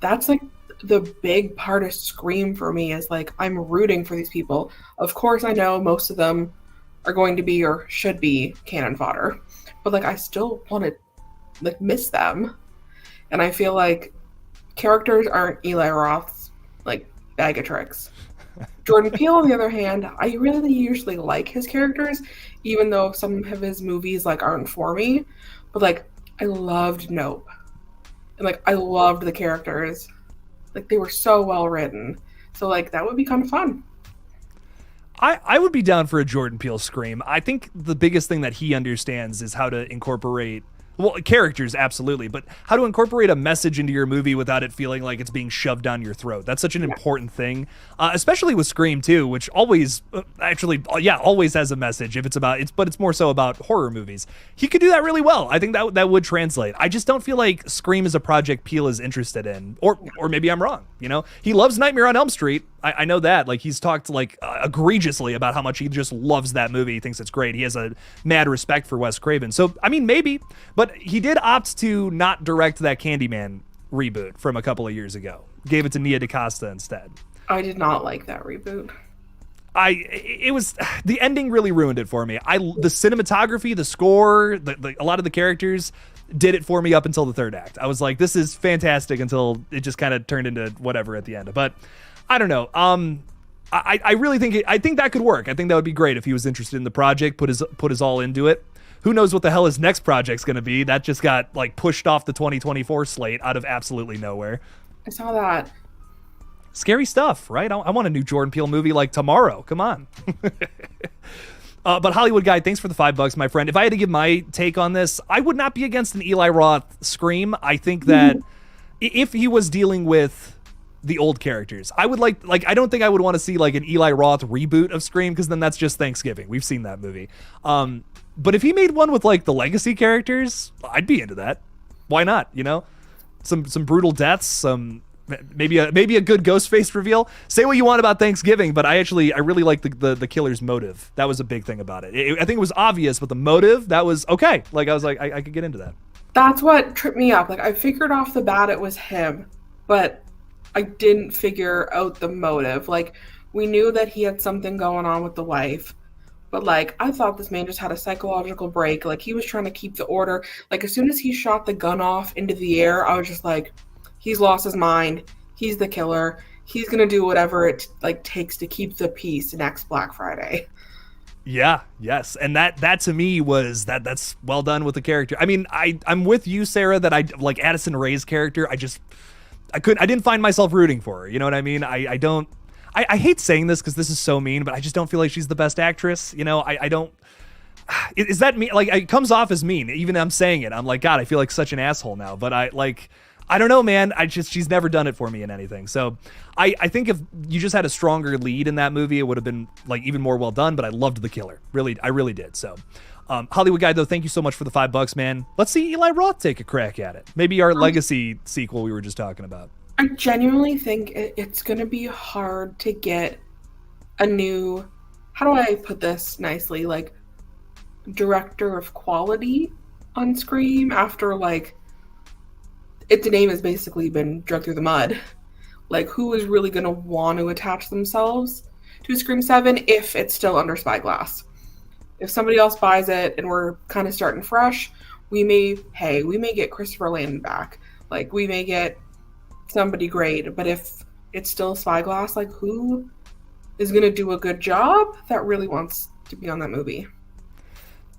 that's like the big part of Scream for me is like, I'm rooting for these people. Of course, I know most of them are going to be or should be cannon fodder. But like I still want to like miss them. And I feel like characters aren't Eli Roth's like bag of tricks. Jordan Peele, on the other hand, I really usually like his characters, even though some of his movies like aren't for me. But like I loved Nope. And like I loved the characters. Like they were so well written. So like that would be kind of fun. I would be down for a Jordan Peele Scream. I think the biggest thing that he understands is how to incorporate, well, characters, absolutely, but how to incorporate a message into your movie without it feeling like it's being shoved down your throat. That's such an important thing, especially with Scream 2, which always, always has a message if it's about, but it's more so about horror movies. He could do that really well. I think that would translate. I just don't feel like Scream is a project Peele is interested in, or maybe I'm wrong, you know? He loves Nightmare on Elm Street. I know that. Like, he's talked, like, egregiously about how much he just loves that movie. He thinks it's great. He has a mad respect for Wes Craven. So, I mean, maybe. But he did opt to not direct that Candyman reboot from a couple of years ago. Gave it to Nia DaCosta instead. I did not like that reboot. It was, the ending really ruined it for me. The cinematography, the score, a lot of the characters did it for me up until the third act. I was like, this is fantastic until it just kind of turned into whatever at the end. But I don't know. I really think I think that could work. I think that would be great if he was interested in the project, put his all into it. Who knows what the hell his next project's going to be? That just got like pushed off the 2024 slate out of absolutely nowhere. I saw that. Scary stuff, right? I want a new Jordan Peele movie like tomorrow. Come on. But Hollywood Guy, thanks for the $5, my friend. If I had to give my take on this, I would not be against an Eli Roth Scream. I think that if he was dealing with the old characters, I would like I don't think I would want to see like an Eli Roth reboot of Scream, because then that's just Thanksgiving. We've seen that movie. But if he made one with like the legacy characters, I'd be into that. Why not? You know, some brutal deaths, some maybe a good ghostface reveal. Say what you want about Thanksgiving, but I really like the killer's motive. That was a big thing about it. I think it was obvious, but the motive, that was okay. Like I was like, I could get into that. That's what tripped me up. Like I figured off the bat it was him, but I didn't figure out the motive. Like we knew that he had something going on with the wife, but like I thought this man just had a psychological break. Like he was trying to keep the order. Like as soon as he shot the gun off into the air, I was just like, he's lost his mind. He's the killer. He's gonna do whatever it takes to keep the peace next Black Friday. Yeah, yes. And that to me was that's well done with the character. I mean, I'm with you, Sarah, that I like Addison Rae's character. I didn't find myself rooting for her. You know what I mean? I hate saying this because this is so mean, but I just don't feel like she's the best actress. You know, I don't. Is that mean? Like, it comes off as mean. Even I'm saying it. I'm like, God, I feel like such an asshole now. But I don't know, man. She's never done it for me in anything. So I think if you just had a stronger lead in that movie, it would have been like even more well done. But I loved the killer. Really, I really did. So. Hollywood Guy, though, thank you so much for the $5, man. Let's see Eli Roth take a crack at it. Maybe our legacy sequel we were just talking about. I genuinely think it's going to be hard to get a new, how do I put this nicely, like, director of quality on Scream after, like, its name has basically been dragged through the mud. Like, who is really going to want to attach themselves to Scream 7 if it's still under Spyglass? If somebody else buys it and we're kind of starting fresh, we may get Christopher Landon back. Like, we may get somebody great. But if it's still Spyglass, like, who is going to do a good job that really wants to be on that movie?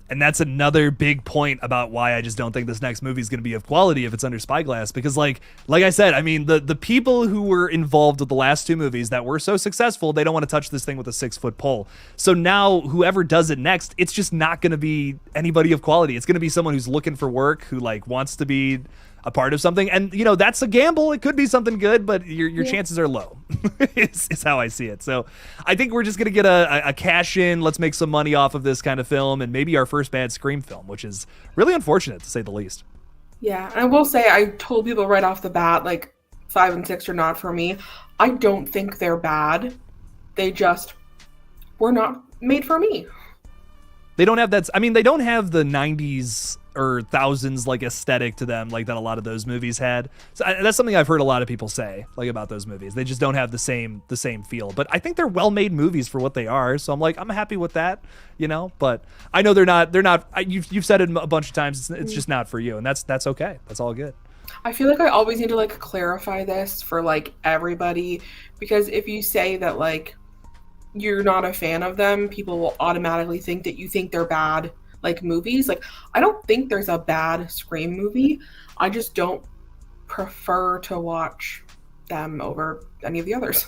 And that's another big point about why I just don't think this next movie is going to be of quality if it's under Spyglass. Because like I said, I mean, the people who were involved with the last two movies that were so successful, they don't want to touch this thing with a 6-foot pole. So now whoever does it next, it's just not going to be anybody of quality. It's going to be someone who's looking for work, who like wants to be a part of something. And, you know, that's a gamble. It could be something good, but your chances are low is how I see it. So I think we're just going to get a cash in. Let's make some money off of this kind of film, and maybe our first bad Scream film, which is really unfortunate to say the least. Yeah. And I will say, I told people right off the bat, like 5 and 6 are not for me. I don't think they're bad. They just were not made for me. They don't have that. I mean, they don't have the 90s or thousands like aesthetic to them like that a lot of those movies had. So that's something I've heard a lot of people say like about those movies. They just don't have the same feel. But I think they're well-made movies for what they are. So I'm like, I'm happy with that, you know. But I know they're not. You've said it a bunch of times. It's just not for you, and that's okay. That's all good. I feel like I always need to like clarify this for like everybody, because if you say that like you're not a fan of them, people will automatically think that you think they're bad like movies. Like, I don't think there's a bad Scream movie. I just don't prefer to watch them over any of the others.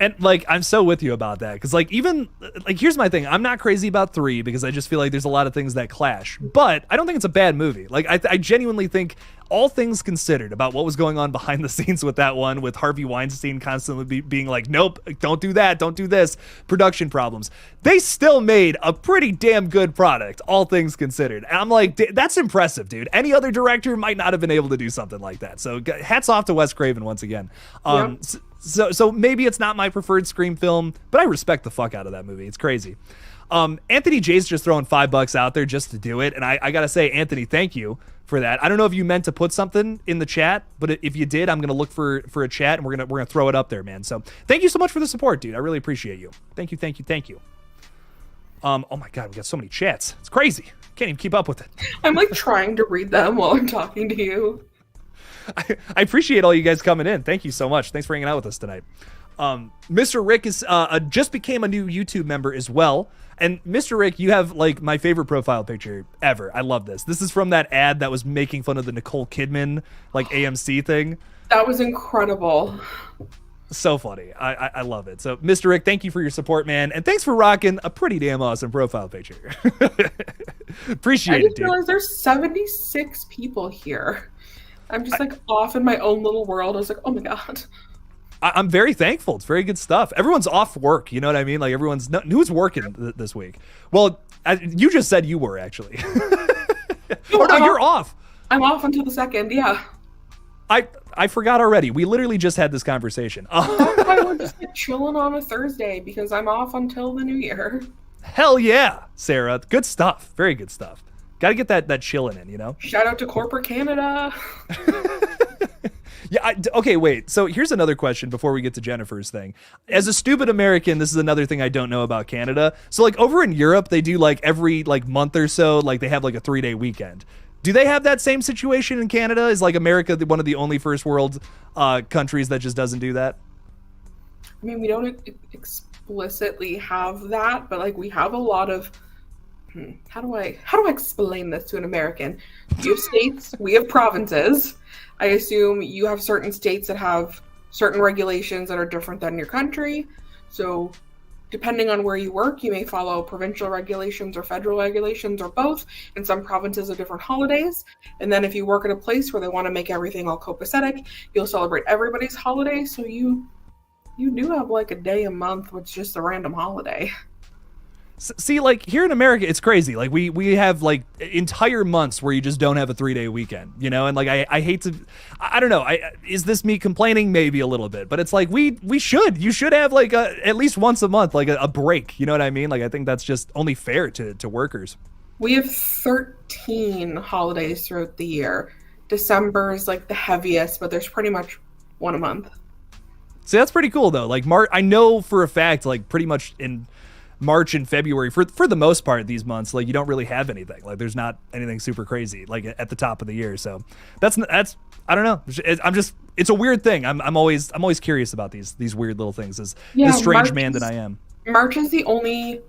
And like, I'm so with you about that, because like, even like, here's my thing. I'm not crazy about 3 because I just feel like there's a lot of things that clash, but I don't think it's a bad movie. Like, I genuinely think, all things considered, about what was going on behind the scenes with that one, with Harvey Weinstein constantly being like, nope, don't do that, don't do this, production problems, they still made a pretty damn good product, all things considered. And I'm like, that's impressive, dude. Any other director might not have been able to do something like that. So hats off to Wes Craven once again. Yep. So maybe it's not my preferred Scream film, but I respect the fuck out of that movie. It's crazy. Anthony J's just throwing $5 out there just to do it. And I gotta say, Anthony, thank you for that. I don't know if you meant to put something in the chat, but if you did, I'm gonna look for a chat and we're gonna throw it up there, man. So thank you so much for the support, dude. I really appreciate you. Thank you. Oh my God, we got so many chats. It's crazy. Can't even keep up with it. I'm like trying to read them while I'm talking to you. I appreciate all you guys coming in. Thank you so much. Thanks for hanging out with us tonight. Mr. Rick is just became a new YouTube member as well. And Mr. Rick, you have like my favorite profile picture ever. I love this. This is from that ad that was making fun of the Nicole Kidman like AMC thing. That was incredible. So funny. I love it. So Mr. Rick, thank you for your support, man. And thanks for rocking a pretty damn awesome profile picture. Appreciate it, dude. I didn't realize there's 76 people here. I'm just like off in my own little world. I was like, oh my God. I'm very thankful. It's very good stuff. Everyone's off work. You know what I mean? Like who's working this week? Well, you just said you were actually. Oh no, you're off. I'm off until the 2nd. Yeah. I forgot already. We literally just had this conversation. That's why we're just like chilling on a Thursday, because I'm off until the new year. Hell yeah, Sarah. Good stuff. Very good stuff. Got to get that chilling in, you know? Shout out to corporate Canada. Yeah. Okay, wait. So here's another question before we get to Jennifer's thing. As a stupid American, this is another thing I don't know about Canada. So like over in Europe, they do like every like month or so, like they have like a 3-day weekend. Do they have that same situation in Canada? Is like America one of the only first world countries that just doesn't do that? I mean, we don't explicitly have that, but like we have a lot of. How do I explain this to an American? You have states, we have provinces. I assume you have certain states that have certain regulations that are different than your country. So depending on where you work, you may follow provincial regulations or federal regulations or both. In some provinces have different holidays. And then if you work at a place where they want to make everything all copacetic, you'll celebrate everybody's holiday. So you do have like a day a month with just a random holiday. See, like here in America, it's crazy. Like we have like entire months where you just don't have a 3-day weekend, you know? And like, I hate to, I don't know. Is this me complaining? Maybe a little bit, but it's like, you should have like at least once a month, like a break. You know what I mean? Like, I think that's just only fair to workers. We have 13 holidays throughout the year. December is like the heaviest, but there's pretty much one a month. See, that's pretty cool though. Like I know for a fact, like pretty much in March and February, for the most part, these months, like you don't really have anything. Like there's not anything super crazy like at the top of the year. So that's I don't know. It's a weird thing. I'm always curious about these weird little things. As the strange man that I am. March is the only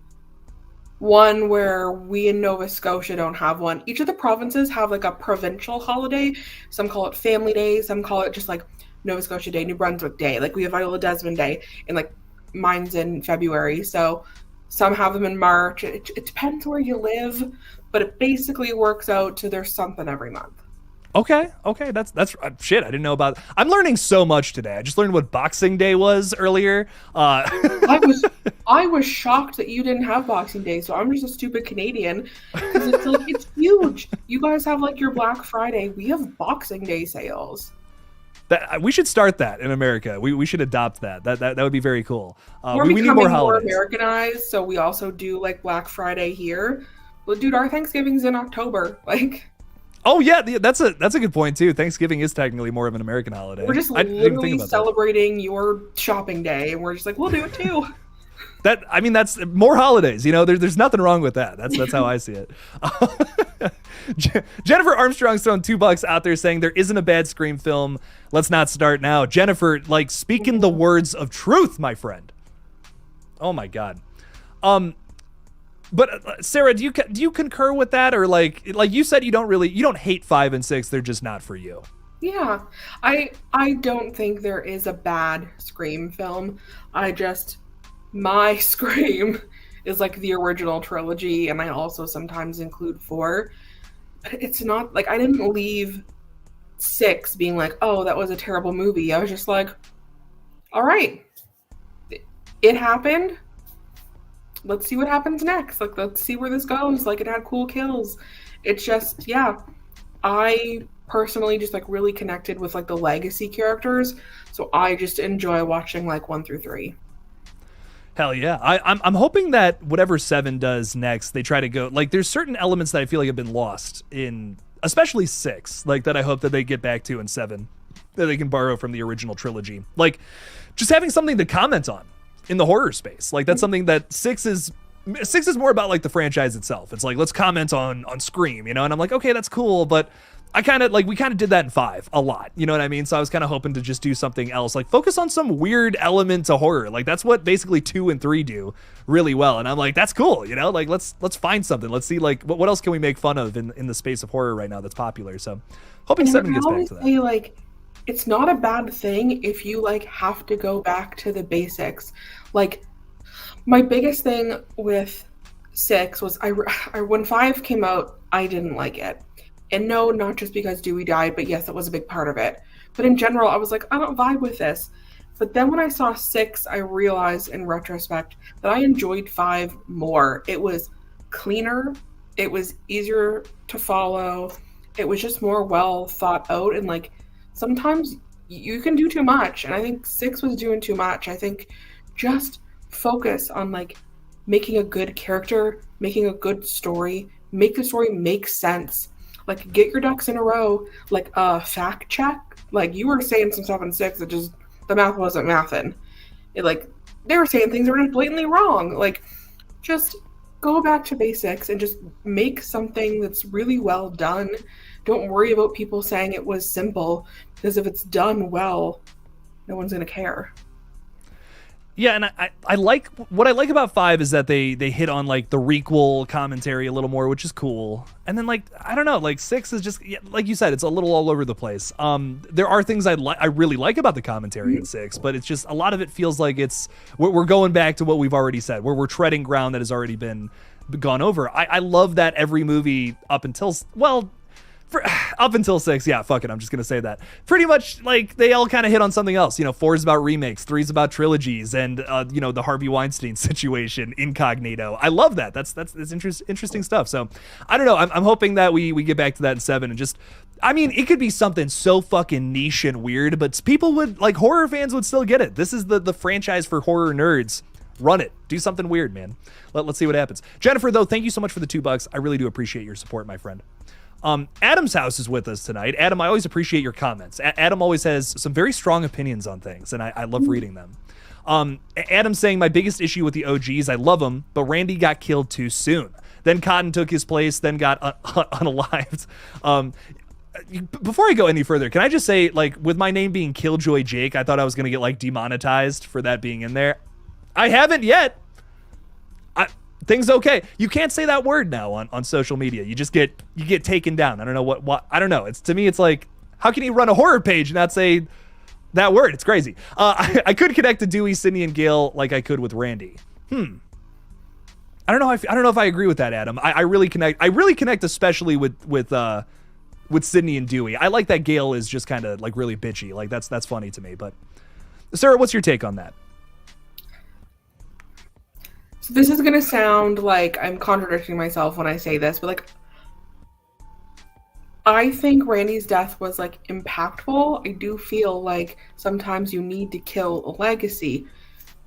one where we in Nova Scotia don't have one. Each of the provinces have like a provincial holiday. Some call it Family Day. Some call it just like Nova Scotia Day, New Brunswick Day. Like we have Viola Desmond Day, and like mine's in February. So some have them in March. It depends where you live, but it basically works out to there's something every month. Okay, that's shit. I didn't know about. I'm learning so much today. I just learned what Boxing Day was earlier. I was shocked that you didn't have Boxing Day, so I'm just a stupid Canadian because it's huge. You guys have like your Black Friday. We have Boxing Day sales. We should start that in America. We should adopt that. That would be very cool. We're we need more holidays. More Americanized, so we also do like Black Friday here. Well, dude, our Thanksgiving's in October. Like, oh yeah, that's a good point too. Thanksgiving is technically more of an American holiday. we're just I didn't even think literally about celebrating your shopping day, and we're just like, we'll do it too. That's more holidays. You know, there's nothing wrong with that. That's how I see it. Jennifer Armstrong's thrown $2 out there saying there isn't a bad Scream film. Let's not start now. Jennifer, like, speaking the words of truth, my friend. Oh my God. But Sarah, do you concur with that, or like you said, you don't hate 5 and 6? They're just not for you. Yeah, I don't think there is a bad Scream film. My Scream is like the original trilogy, and I also sometimes include 4. But it's not like I didn't leave 6 being like, oh, that was a terrible movie. I was just like, all right, it happened. Let's see what happens next. Like, let's see where this goes. Like, it had cool kills. It's just, yeah, I personally just like really connected with like the legacy characters, so I just enjoy watching like 1 through 3. Hell yeah. I'm hoping that whatever 7 does next, they try to go, like, there's certain elements that I feel like have been lost in, especially 6, like, that I hope that they get back to in 7, that they can borrow from the original trilogy. Like, just having something to comment on in the horror space. Like, that's something that 6 is more about, like, the franchise itself. It's like, let's comment on Scream, you know? And I'm like, okay, that's cool, but we kind of did that in 5 a lot, you know what I mean? So I was kind of hoping to just do something else, like focus on some weird element to horror. Like, that's what basically 2 and 3 do really well. And I'm like, that's cool, you know? Like, let's find something. Let's see, like, what else can we make fun of in the space of horror right now that's popular? So hoping 7 gets back to that. Say, like, it's not a bad thing if you like have to go back to the basics. Like, my biggest thing with 6 was I when 5 came out, I didn't like it. And no, not just because Dewey died, but yes, that was a big part of it. But in general, I was like, I don't vibe with this. But then when I saw 6, I realized in retrospect that I enjoyed 5 more. It was cleaner. It was easier to follow. It was just more well thought out. And like, sometimes you can do too much. And I think 6 was doing too much. I think just focus on like making a good character, making a good story, make the story make sense. Like, get your ducks in a row, like, fact check. Like, you were saying some stuff in 6 that just, the math wasn't mathin'. They were saying things that were just blatantly wrong. Like, just go back to basics and just make something that's really well done. Don't worry about people saying it was simple, because if it's done well, no one's going to care. Yeah, and I like, what I like about 5 is that they hit on like the requel commentary a little more, which is cool. And then, like, I don't know, like 6 is just, like you said, it's a little all over the place. There are things I really like about the commentary in 6, but it's just, a lot of it feels like we're going back to what we've already said, where we're treading ground that has already been gone over. I love that every movie up until, well, up until 6, yeah, fuck it, I'm just gonna say that. Pretty much, like, they all kind of hit on something else. You know, 4 is about remakes, 3 is about trilogies, and you know, the Harvey Weinstein situation, incognito. I love that. That's interesting stuff. So I don't know. I'm hoping that we get back to that in 7 and just. I mean, it could be something so fucking niche and weird, but people would, like, horror fans would still get it. This is the franchise for horror nerds. Run it. Do something weird, man. Let's see what happens. Jennifer, though, thank you so much for the $2. I really do appreciate your support, my friend. Adam's house is with us tonight. Adam, I always appreciate your comments. Adam always has some very strong opinions on things, and I love reading them. Adam's saying, my biggest issue with the OGs, I love them, but Randy got killed too soon. Then Cotton took his place, then got unalived. Before I go any further, can I just say, like, with my name being KillJoy Jake, I thought I was going to get, like, demonetized for that being in there. I haven't yet. Things okay. You can't say that word now on social media. You get taken down. I don't know what I don't know. It's, to me, it's like, how can you run a horror page and not say that word? It's crazy. I could connect to Dewey, Sydney, and Gail like I could with Randy. I don't know if I agree with that, Adam. I really connect especially with Sydney and Dewey. I like that Gail is just kind of like really bitchy. Like, that's funny to me. But Sarah, what's your take on that? So this is gonna sound like I'm contradicting myself when I say this, but like, I think Randy's death was like impactful. I do feel like sometimes you need to kill a legacy.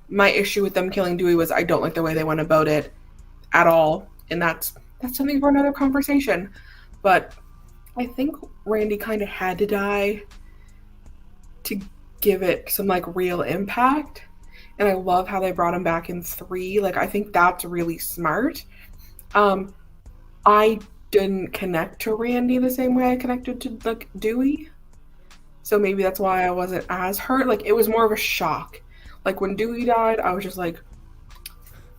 My issue with them killing Dewey was I don't like the way they went about it at all, and that's that's something for another conversation. But I think Randy kind of had to die to give it some like real impact. And I love how they brought him back in 3. Like, I think that's really smart. I didn't connect to Randy the same way I connected to like Dewey. So maybe that's why I wasn't as hurt. Like, it was more of a shock. Like, when Dewey died, I was just like,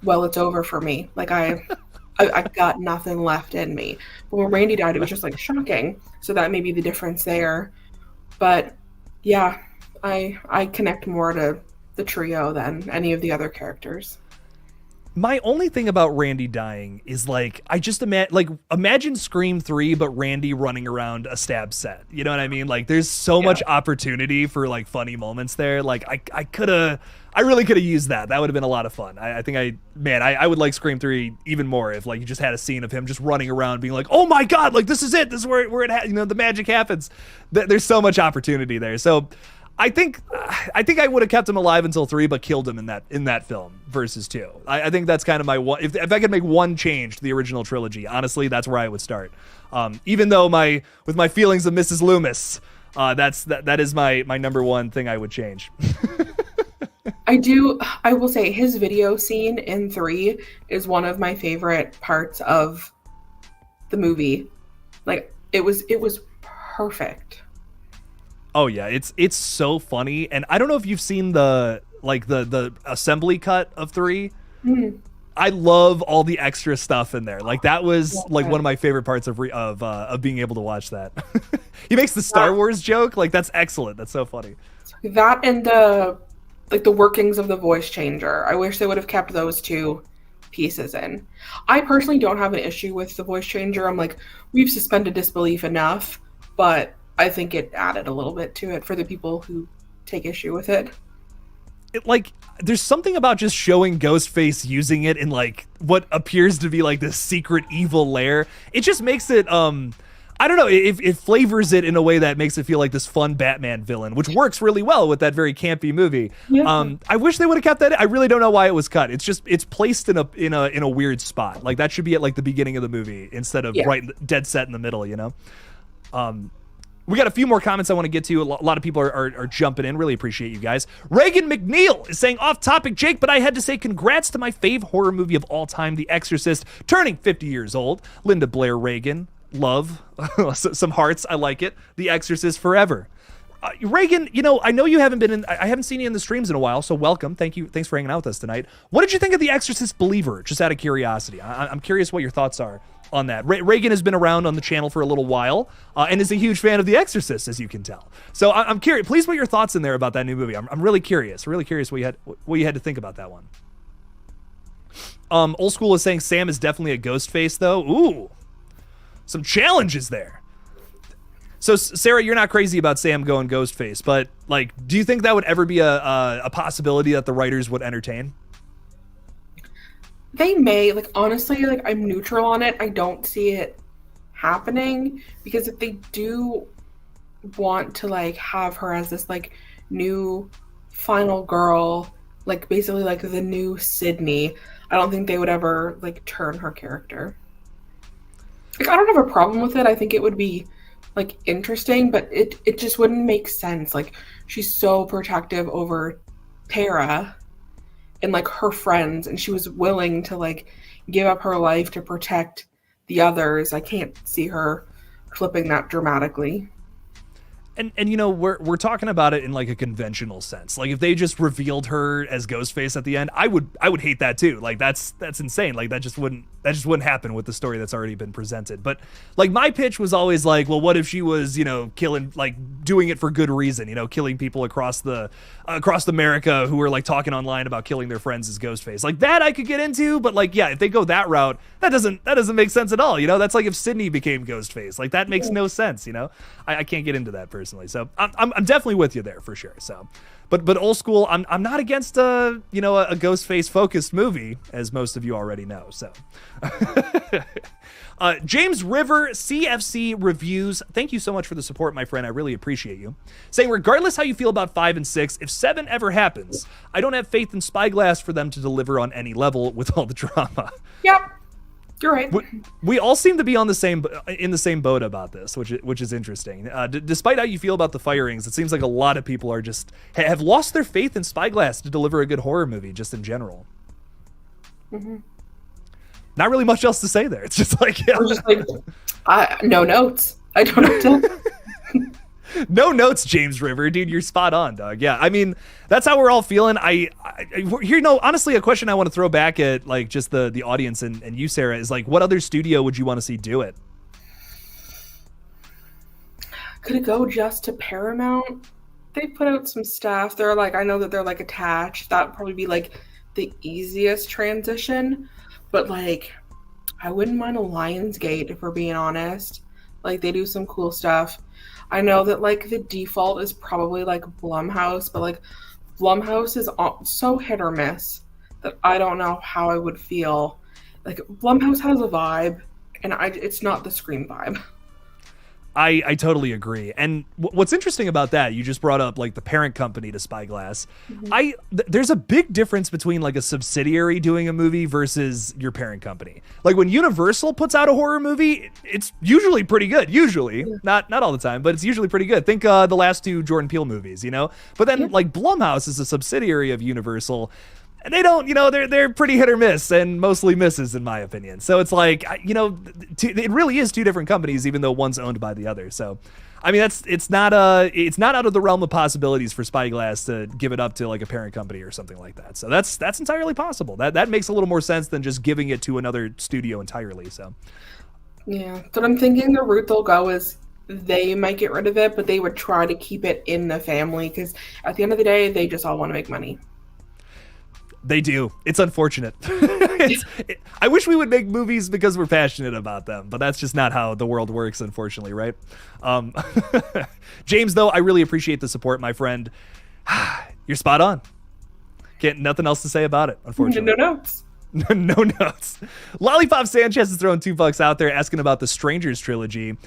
well, it's over for me. Like, I got nothing left in me. But when Randy died, it was just like shocking. So that may be the difference there. But yeah, I connect more to the trio than any of the other characters. My only thing about Randy dying is like, I just imagine Scream 3, but Randy running around a stab set. You know what I mean? Like, there's so much opportunity for like funny moments there. Like, I really could have used that. That would have been a lot of fun. I think I would like Scream 3 even more if like you just had a scene of him just running around being like, oh my God, like this is it. This is where it the magic happens. There's so much opportunity there. So I think I would have kept him alive until 3, but killed him in that film versus 2. I think that's kind of my one. If I could make one change to the original trilogy, honestly, that's where I would start. Even though with my feelings of Mrs. Loomis, that is my number one thing I would change. I will say his video scene in 3 is one of my favorite parts of the movie. Like, it was perfect. Oh yeah, it's so funny, and I don't know if you've seen the assembly cut of 3. Mm-hmm. I love all the extra stuff in there. Like, that was like one of my favorite parts of being able to watch that. He makes the Star Wars joke. Like, that's excellent. That's so funny. That and the workings of the voice changer. I wish they would have kept those 2 pieces in. I personally don't have an issue with the voice changer. I'm like, we've suspended disbelief enough, but I think it added a little bit to it for the people who take issue with it. There's something about just showing Ghostface using it in like what appears to be like this secret evil lair. It just makes it I don't know, it flavors it in a way that makes it feel like this fun Batman villain, which works really well with that very campy movie. Yeah. I wish they would have kept that. I really don't know why it was cut. It's placed in a weird spot. Like, that should be at like the beginning of the movie instead of right dead set in the middle, you know? We got a few more comments I want to get to. A lot of people are jumping in. Really appreciate you guys. Reagan McNeil is saying, off topic, Jake, but I had to say congrats to my fave horror movie of all time, The Exorcist, turning 50 years old. Linda Blair Reagan, love. Some hearts, I like it. The Exorcist forever. Reagan, I know you haven't been in, I haven't seen you in the streams in a while, so welcome. Thanks for hanging out with us tonight. What did you think of The Exorcist Believer? Just out of curiosity. I'm curious what your thoughts are on that. Reagan has been around on the channel for a little while and is a huge fan of The Exorcist, as you can tell. So I'm curious. Please put your thoughts in there about that new movie. I'm really curious. Really curious what you had to think about that one. Old School is saying Sam is definitely a ghost face, though. Ooh, some challenges there. So Sarah, you're not crazy about Sam going ghost face, but like, do you think that would ever be a possibility that the writers would entertain? They may. Like, honestly, like, I'm neutral on it. I don't see it happening, because if they do want to like have her as this like new final girl, like basically like the new Sydney, I don't think they would ever like turn her character. Like, I don't have a problem with it. I think it would be like interesting, but it just wouldn't make sense. Like, she's so protective over Tara and like her friends, and she was willing to like give up her life to protect the others. I can't see her flipping that dramatically. And we're talking about it in like a conventional sense. Like, if they just revealed her as Ghostface at the end, I would hate that too. Like, that's insane. Like, that just wouldn't happen with the story that's already been presented. But like, my pitch was always like, well, what if she was, killing, like doing it for good reason, killing people across America who were like talking online about killing their friends as Ghostface. Like, that I could get into, but like, yeah, if they go that route, that doesn't make sense at all. That's like if Sydney became Ghostface. Like, that makes no sense. I can't get into that personally. So I'm definitely with you there for sure. So, but Old School, I'm not against a Ghostface focused movie, as most of you already know. So, James River CFC Reviews, thank you so much for the support, my friend. I really appreciate you. Saying, regardless how you feel about 5 and 6, if 7 ever happens, I don't have faith in Spyglass for them to deliver on any level with all the drama. Yep. You're right. We all seem to be on the same in the same boat about this, which is interesting. Despite how you feel about the firings, it seems like a lot of people are just have lost their faith in Spyglass to deliver a good horror movie, just in general. Mm-hmm. Not really much else to say there. It's just like, yeah. I'm just like, no notes. I don't know. No notes, James River, dude. You're spot on, dog. Yeah, I mean, that's how we're all feeling. Honestly, a question I want to throw back at like just the audience and you, Sarah, is like, what other studio would you want to see do it? Could it go just to Paramount? They put out some stuff. They're like, I know that they're like attached. That would probably be like the easiest transition. But like, I wouldn't mind a Lionsgate if we're being honest. Like, they do some cool stuff. I know that like the default is probably like Blumhouse, but like Blumhouse is so hit or miss that I don't know how I would feel. Like, Blumhouse has a vibe, and it's not the Scream vibe. I totally agree. And what's interesting about that, you just brought up like the parent company to Spyglass. Mm-hmm. There's a big difference between like a subsidiary doing a movie versus your parent company. Like when Universal puts out a horror movie, it's usually pretty good. Usually, not all the time, but it's usually pretty good. Think the last two Jordan Peele movies, you know. But then like Blumhouse is a subsidiary of Universal. And they don't, they're pretty hit or miss and mostly misses in my opinion. So it's like, it really is two different companies, even though one's owned by the other. So, I mean, it's not out of the realm of possibilities for Spyglass to give it up to like a parent company or something like that. So that's entirely possible. That makes a little more sense than just giving it to another studio entirely. So, yeah, but I'm thinking the route they'll go is they might get rid of it, but they would try to keep it in the family because at the end of the day, they just all want to make money. They do. It's unfortunate. I wish we would make movies because we're passionate about them, but that's just not how the world works, unfortunately, right? James, though, I really appreciate the support, my friend. You're spot on. Nothing else to say about it, unfortunately. No notes. No notes. Lollipop Sanchez is throwing $2 out there asking about the Strangers trilogy.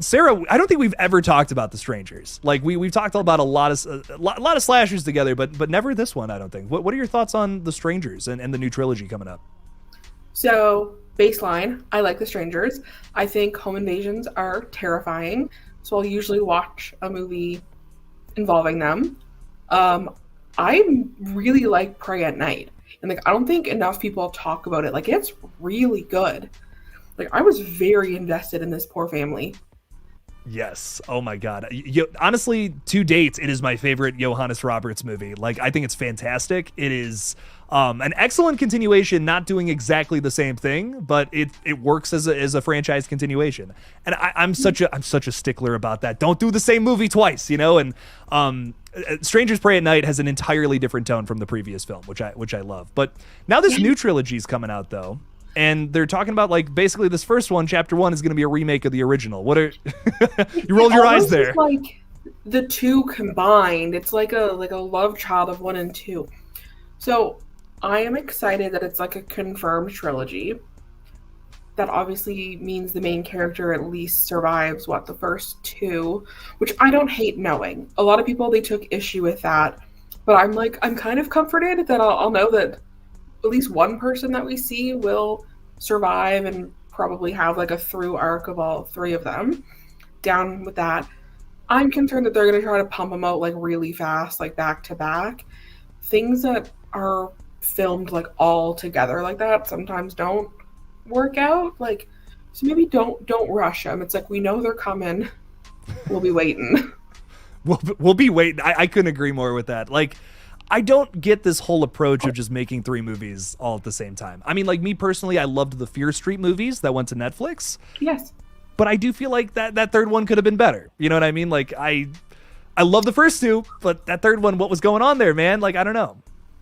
Sarah, I don't think we've ever talked about the Strangers. Like we've talked about a lot of slashers together, but never this one. I don't think. What are your thoughts on the Strangers and the new trilogy coming up? So baseline, I like the Strangers. I think home invasions are terrifying, so I'll usually watch a movie involving them. I really like Prey at Night. And like, I don't think enough people talk about it. Like, it's really good. Like, I was very invested in this poor family. Yes. Oh my God. Honestly, to date, it is my favorite Johannes Roberts movie. Like, I think it's fantastic. It is an excellent continuation, not doing exactly the same thing, but it works as a franchise continuation. And I'm such a stickler about that. Don't do the same movie twice, And Strangers Prey at Night has an entirely different tone from the previous film, which I love. But now this new trilogy is coming out though, and they're talking about like basically this first one, chapter 1, is going to be a remake of the original. What are you rolled your eyes there? Like the two combined, it's like a love child of 1 and 2. So I am excited that it's like a confirmed trilogy. That obviously means the main character at least survives, the first 2, which I don't hate knowing. A lot of people, they took issue with that, but I'm kind of comforted that I'll know that at least one person that we see will survive and probably have like a through arc of all 3 of them. Down with that. I'm concerned that they're going to try to pump them out like really fast, like back to back. Things that are filmed like all together like that sometimes don't work out, like, so maybe don't rush them. It's like, we know they're coming, we'll be waiting. we'll be waiting. I couldn't agree more with that. Like, I don't get this whole approach of just making 3 movies all at the same time. I mean, like, me personally, I loved the Fear Street movies that went to Netflix. Yes, but I do feel like that third one could have been better. You know what I mean? Like, I love the first 2, but that third one, what was going on there, man? Like, I don't know.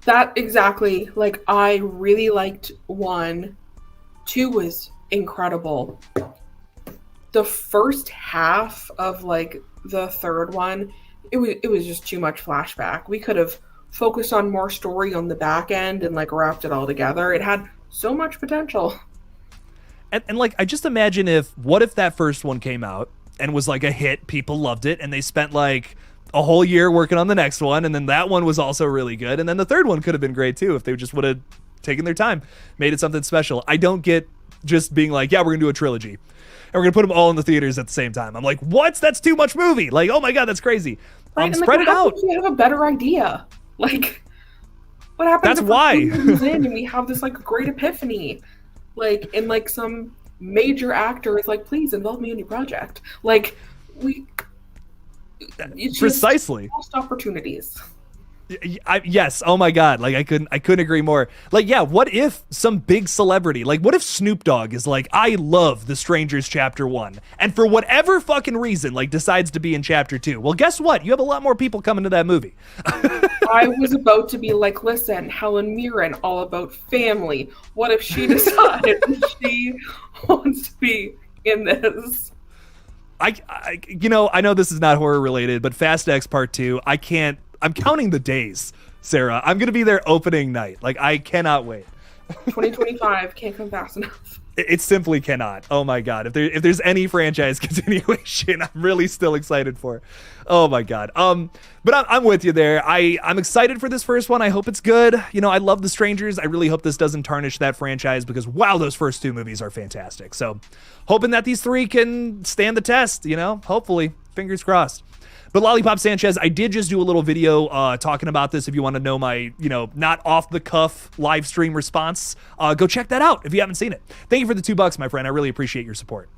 That exactly. Like, I really liked 1. 2 was incredible. The first half of like the third one, it was just too much flashback. We could have focused on more story on the back end and like wrapped it all together. It had so much potential. And like, I just imagine what if that first one came out and was like a hit, people loved it, and they spent like a whole year working on the next one, and then that one was also really good, and then the third one could have been great too if they just would have taken their time, made it something special. I don't get just being like, yeah, we're gonna do a trilogy, and we're gonna put them all in the theaters at the same time. I'm like, what? That's too much movie. Like, oh my god, that's crazy. Right, Spread it out. We have a better idea. Like, what happens? That's if why. in and we have this like great epiphany, like, and like some major actor is like, please involve me in your project. Like, it's precisely just lost opportunities. Yes. Oh my god. Like I couldn't agree more. Like, yeah, what if some big celebrity, like what if Snoop Dogg is like, I love The Strangers Chapter 1, and for whatever fucking reason, like decides to be in Chapter 2. Well, guess what? You have a lot more people coming to that movie. I was about to be like, listen, Helen Mirren, all about family. What if she decides she wants to be in this? I know this is not horror related, but Fast X Part 2, I'm counting the days, Sarah. I'm going to be there opening night. Like, I cannot wait. 2025 can't come fast enough. It simply cannot. Oh my god. If there's any franchise continuation, I'm really still excited for. Oh my god. But I'm with you there. I'm excited for this first one. I hope it's good. You know, I love The Strangers. I really hope this doesn't tarnish that franchise because wow, those first two movies are fantastic. So, hoping that these three can stand the test, you know? Hopefully. Fingers crossed. But Lollipop Sanchez, I did just do a little video talking about this. If you want to know my, not off the cuff live stream response, go check that out if you haven't seen it. Thank you for the $2, my friend. I really appreciate your support.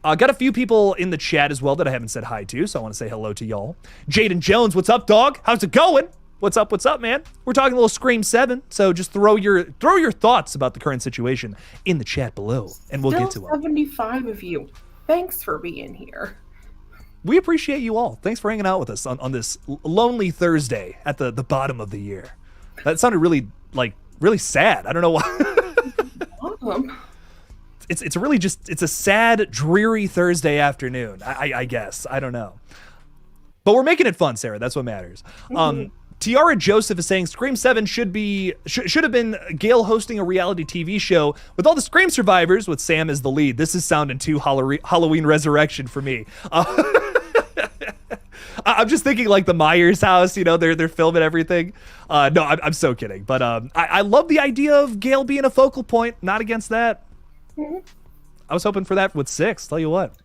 Got a few people in the chat as well that I haven't said hi to, so I want to say hello to y'all. Jaden Jones, what's up, dog? How's it going? What's up, man? We're talking a little Scream 7, so just throw your thoughts about the current situation in the chat below, and we'll get to them. 75 of you. Thanks for being here. We appreciate you all. Thanks for hanging out with us on this lonely Thursday at the bottom of the year. That sounded really sad. I don't know why. It's really just, it's a sad, dreary Thursday afternoon, I guess. I don't know. But we're making it fun, Sarah. That's what matters. Tiara Joseph is saying Scream 7 should have been Gail hosting a reality TV show with all the Scream survivors with Sam as the lead. This is sounding too Halloween Resurrection for me. I'm just thinking like the Myers house, they're filming everything. No, I'm so kidding. But I love the idea of Gail being a focal point. Not against that. I was hoping for that with 6. Tell you what.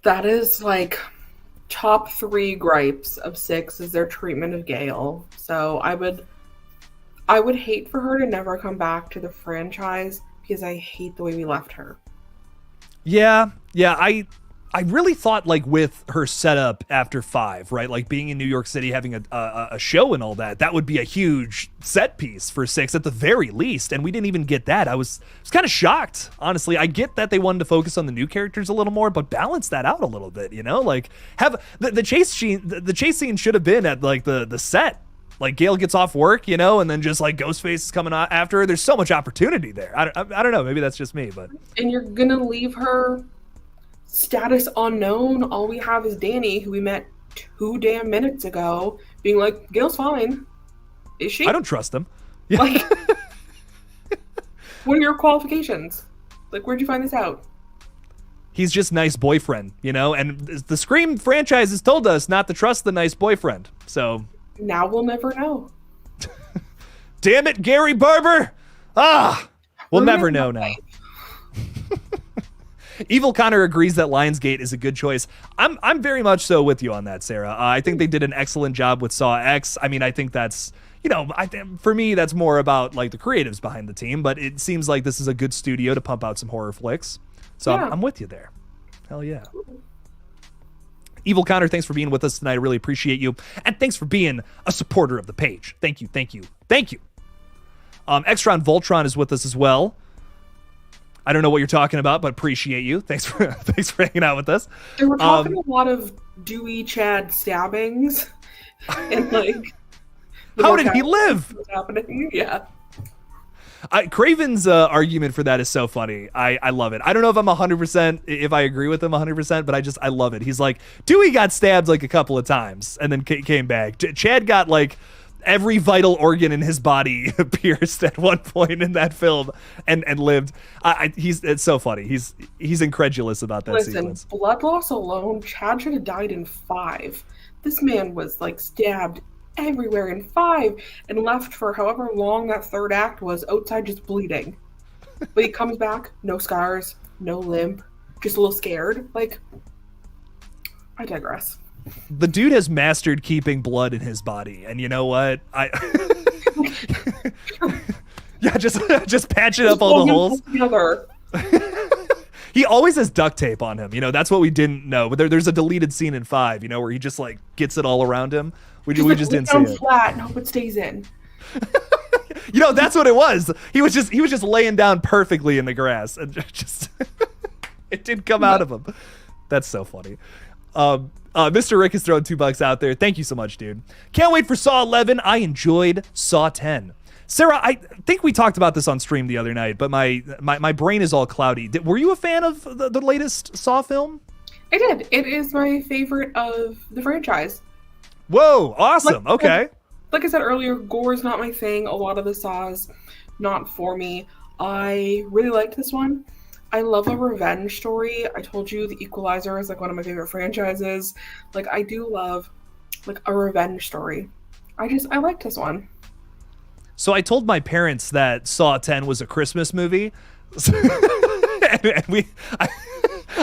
That is like top 3 gripes of 6 is their treatment of Gail. So I would hate for her to never come back to the franchise because I hate the way we left her. Yeah, I really thought like with her setup after 5, right? Like being in New York City, having a show and all that would be a huge set piece for 6 at the very least. And we didn't even get that. I was kind of shocked, honestly. I get that they wanted to focus on the new characters a little more, but balance that out a little bit, like have the chase scene. The chase scene should have been at like the set. Like Gail gets off work, and then just like Ghostface is coming after her. There's so much opportunity there. I don't know. Maybe that's just me, but. And you're going to leave her status unknown. All we have is Danny, who we met 2 damn minutes ago, being like, Gail's fine. Is she? I don't trust him. Yeah. Like, what are your qualifications? Like, where'd you find this out? He's just nice boyfriend, and the Scream franchise has told us not to trust the nice boyfriend. So now we'll never know. Damn it, Gary Barber. We'll never know now. Evil Connor agrees that Lionsgate is a good choice. I'm very much so with you on that, Sarah. I think they did an excellent job with Saw X. I mean, I think that's, for me, that's more about like the creatives behind the team, but it seems like this is a good studio to pump out some horror flicks. So yeah. I'm with you there. Hell yeah. Evil Connor, thanks for being with us tonight. I really appreciate you. And thanks for being a supporter of the page. Thank you. Extron Voltron is with us as well. I don't know what you're talking about, but appreciate you. Thanks for hanging out with us. They were talking a lot of Dewey Chad stabbings, and like, how did he live? What's happening? Yeah. Craven's argument for that is so funny. I love it. I don't know if I'm 100% if I agree with him 100%, but I love it. He's like, Dewey got stabbed like a couple of times and then came back. Chad got like every vital organ in his body pierced at one point in that film and lived. It's so funny. He's incredulous about that sequence. Blood loss alone, Chad should have died in 5. This man was like stabbed everywhere in 5 and left for however long that third act was outside just bleeding. But he comes back, no scars, no limp, just a little scared. Like, I digress. The dude has mastered keeping blood in his body, and you know what? Yeah, just patch it up all the holes. He always has duct tape on him. You know, that's what we didn't know. But there's a deleted scene in 5, you know, where he just like gets it all around him. We just didn't see it. Flat and hope it stays in. You know, that's what it was. He was just laying down perfectly in the grass, and just it didn't come out of him. That's so funny. Mr. Rick has thrown $2 out there. Thank you so much, dude. Can't wait for Saw 11. I enjoyed Saw 10. Sarah, I think we talked about this on stream the other night, but my brain is all cloudy. Were you a fan of the latest Saw film? I did. It is my favorite of the franchise. Whoa, awesome. Okay. Like I said earlier, gore is not my thing. A lot of the Saws, not for me. I really liked this one. I love a revenge story. I told you The Equalizer is like one of my favorite franchises. Like, I do love like a revenge story. I liked this one. So I told my parents that Saw 10 was a Christmas movie. and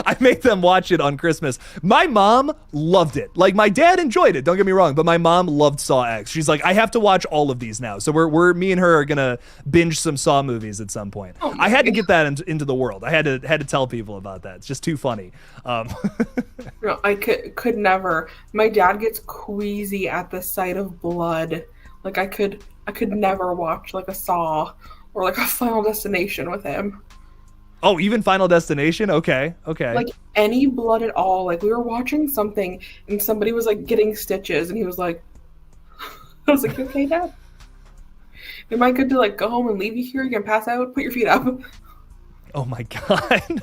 I made them watch it on Christmas. My mom loved it. Like, my dad enjoyed it, don't get me wrong, but my mom loved Saw X. She's like, I have to watch all of these now. So me and her are gonna binge some Saw movies at some point. Oh, I had to get that into the world. I had to tell people about that. It's just too funny. No, I could never. My dad gets queasy at the sight of blood. Like, I could never watch like a Saw or like a Final Destination with him. Oh, even Final Destination? Okay. Like, any blood at all. Like, we were watching something and somebody was like getting stitches and he was like, I was like, you okay, Dad? Am I good to like go home and leave you here? You can pass out, put your feet up. Oh my God.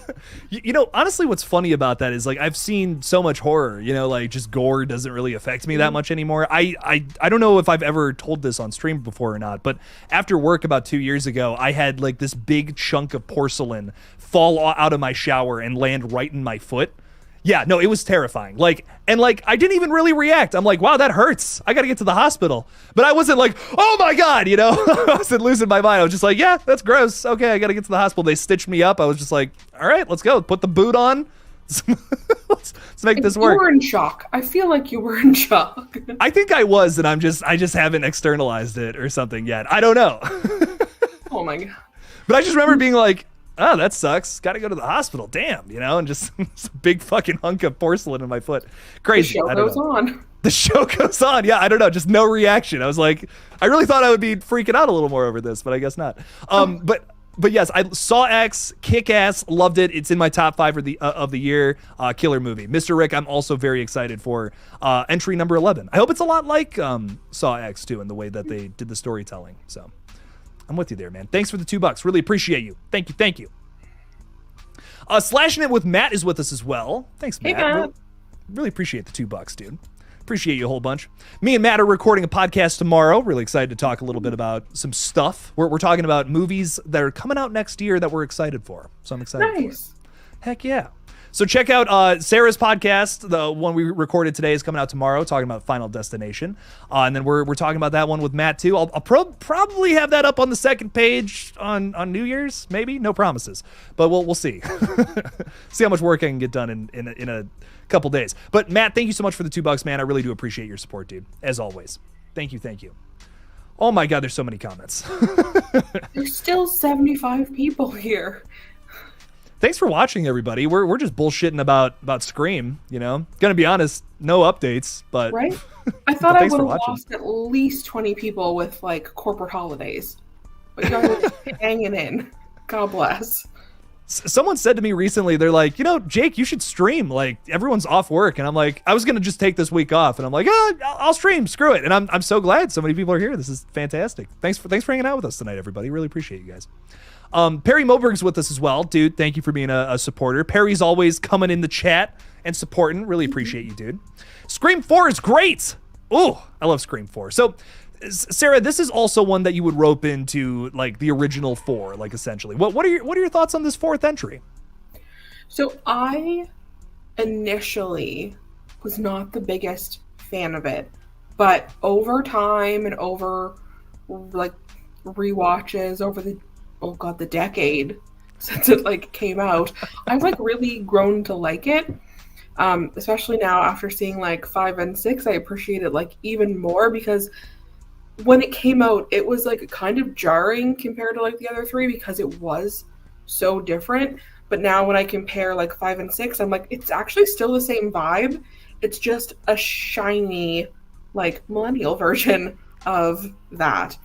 You know, honestly, what's funny about that is like, I've seen so much horror, you know, like just gore doesn't really affect me that much anymore. I don't know if I've ever told this on stream before or not, but after work about 2 years ago, I had like this big chunk of porcelain fall out of my shower and land right in my foot. Yeah, no, it was terrifying. Like, I didn't even really react. I'm like, wow, that hurts. I got to get to the hospital. But I wasn't like, oh my God, you know, I wasn't losing my mind. I was just like, yeah, that's gross. Okay, I got to get to the hospital. They stitched me up. I was just like, all right, let's go. Put the boot on. let's make this work. You were in shock. I feel like you were in shock. I think I was, and I just haven't externalized it or something yet. I don't know. Oh my God. But I just remember being like, oh, that sucks. Got to go to the hospital. Damn, you know, and just this big fucking hunk of porcelain in my foot. Crazy. The show goes on. The show goes on. Yeah, I don't know. Just no reaction. I was like, I really thought I would be freaking out a little more over this, but I guess not. But yes, I saw X, kick ass, loved it. It's in my top 5 of the year. Killer movie. Mr. Rick, I'm also very excited for entry number 11. I hope it's a lot like Saw X too in the way that they did the storytelling. So I'm with you there, man. Thanks for the $2. Really appreciate you. Thank you. Slashing It with Matt is with us as well. Thanks, Matt. Hey, Matt. Really appreciate the $2, dude. Appreciate you a whole bunch. Me and Matt are recording a podcast tomorrow. Really excited to talk a little bit about some stuff. We're talking about movies that are coming out next year that we're excited for. So I'm excited for it. Heck yeah. So check out Sarah's podcast. The one we recorded today is coming out tomorrow, talking about Final Destination. And then we're talking about that one with Matt too. I'll probably have that up on the second page on New Year's, maybe. No promises, but we'll see. See how much work I can get done in a couple days. But Matt, thank you so much for the $2, man. I really do appreciate your support, dude. As always. Thank you. Oh my God, there's so many comments. There's still 75 people here. Thanks for watching, everybody. We're just bullshitting about Scream, you know? Gonna be honest, no updates, but... Right? I thought I would have lost at least 20 people with, like, corporate holidays. But you guys are hanging in. God bless. Someone said to me recently, they're like, you know, Jake, you should stream. Like, everyone's off work. And I'm like, I was gonna just take this week off. And I'm like, I'll stream. Screw it. And I'm so glad so many people are here. This is fantastic. Thanks for hanging out with us tonight, everybody. Really appreciate you guys. Perry Moberg's with us as well. Dude, thank you for being a supporter. Perry's always coming in the chat and supporting. Really appreciate you, dude. Scream 4 is great. Ooh, I love Scream 4. So, Sarah, this is also one that you would rope into, like, the original 4, like, essentially. What are your thoughts on this 4th entry? So, I initially was not the biggest fan of it. But over time and over, like, rewatches over the decade, since it like came out. I've like really grown to like it. Especially now after seeing like 5 and 6, I appreciate it like even more because when it came out, it was like kind of jarring compared to like the other three because it was so different. But now when I compare like 5 and 6, I'm like, it's actually still the same vibe. It's just a shiny, like millennial version of that.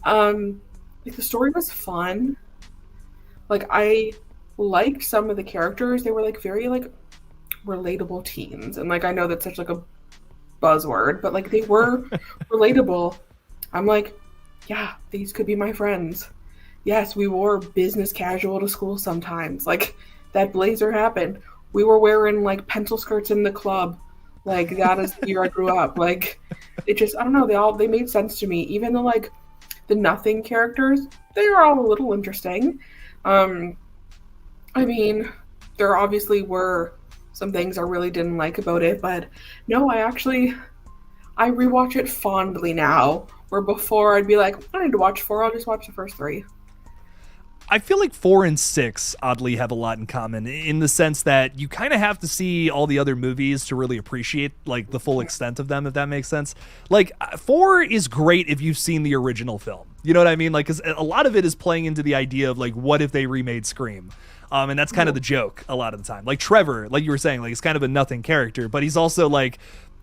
Like the story was fun. Like I liked some of the characters. They were like very like relatable teens. And like I know that's such like a buzzword, but like they were relatable. I'm like, yeah, these could be my friends. Yes, we wore business casual to school sometimes. Like that blazer happened. We were wearing like pencil skirts in the club. Like that is the year I grew up. Like it just I don't know, they made sense to me. Even though like the nothing characters, they are all a little interesting. I mean, there obviously were some things I really didn't like about it, but no, I rewatch it fondly now. Where before I'd be like, I don't need to watch 4, I'll just watch the first 3. I feel like 4 and 6 oddly have a lot in common in the sense that you kind of have to see all the other movies to really appreciate like the full extent of them, if that makes sense. Like 4 is great if you've seen the original film. You know what I mean? Like, 'cause a lot of it is playing into the idea of like, what if they remade Scream? And that's kind of the joke a lot of the time. Like Trevor, like you were saying, like he's kind of a nothing character, but he's also like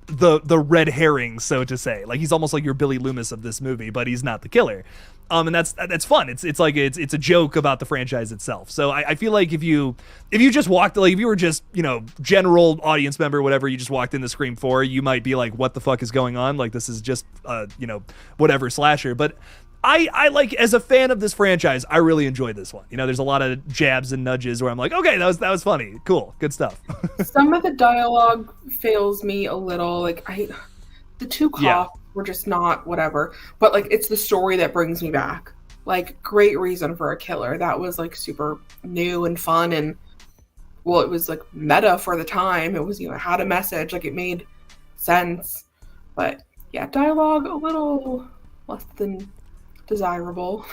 the red herring, so to say. Like he's almost like your Billy Loomis of this movie, but he's not the killer. And that's fun. It's like it's a joke about the franchise itself. So I feel like if you just walked, like if you were just, you know, general audience member, whatever, you just walked into Scream 4, you might be like, what the fuck is going on? Like this is just you know, whatever slasher. But I like, as a fan of this franchise, I really enjoyed this one. You know, there's a lot of jabs and nudges where I'm like, okay, that was funny, cool, good stuff. Some of the dialogue fails me a little. Like the 2 cops were just not whatever. But like it's the story that brings me back. Like great reason for a killer. That was like super new and fun, and well, it was like meta for the time. It was, you know, it had a message. Like it made sense. But yeah, dialogue a little less than desirable.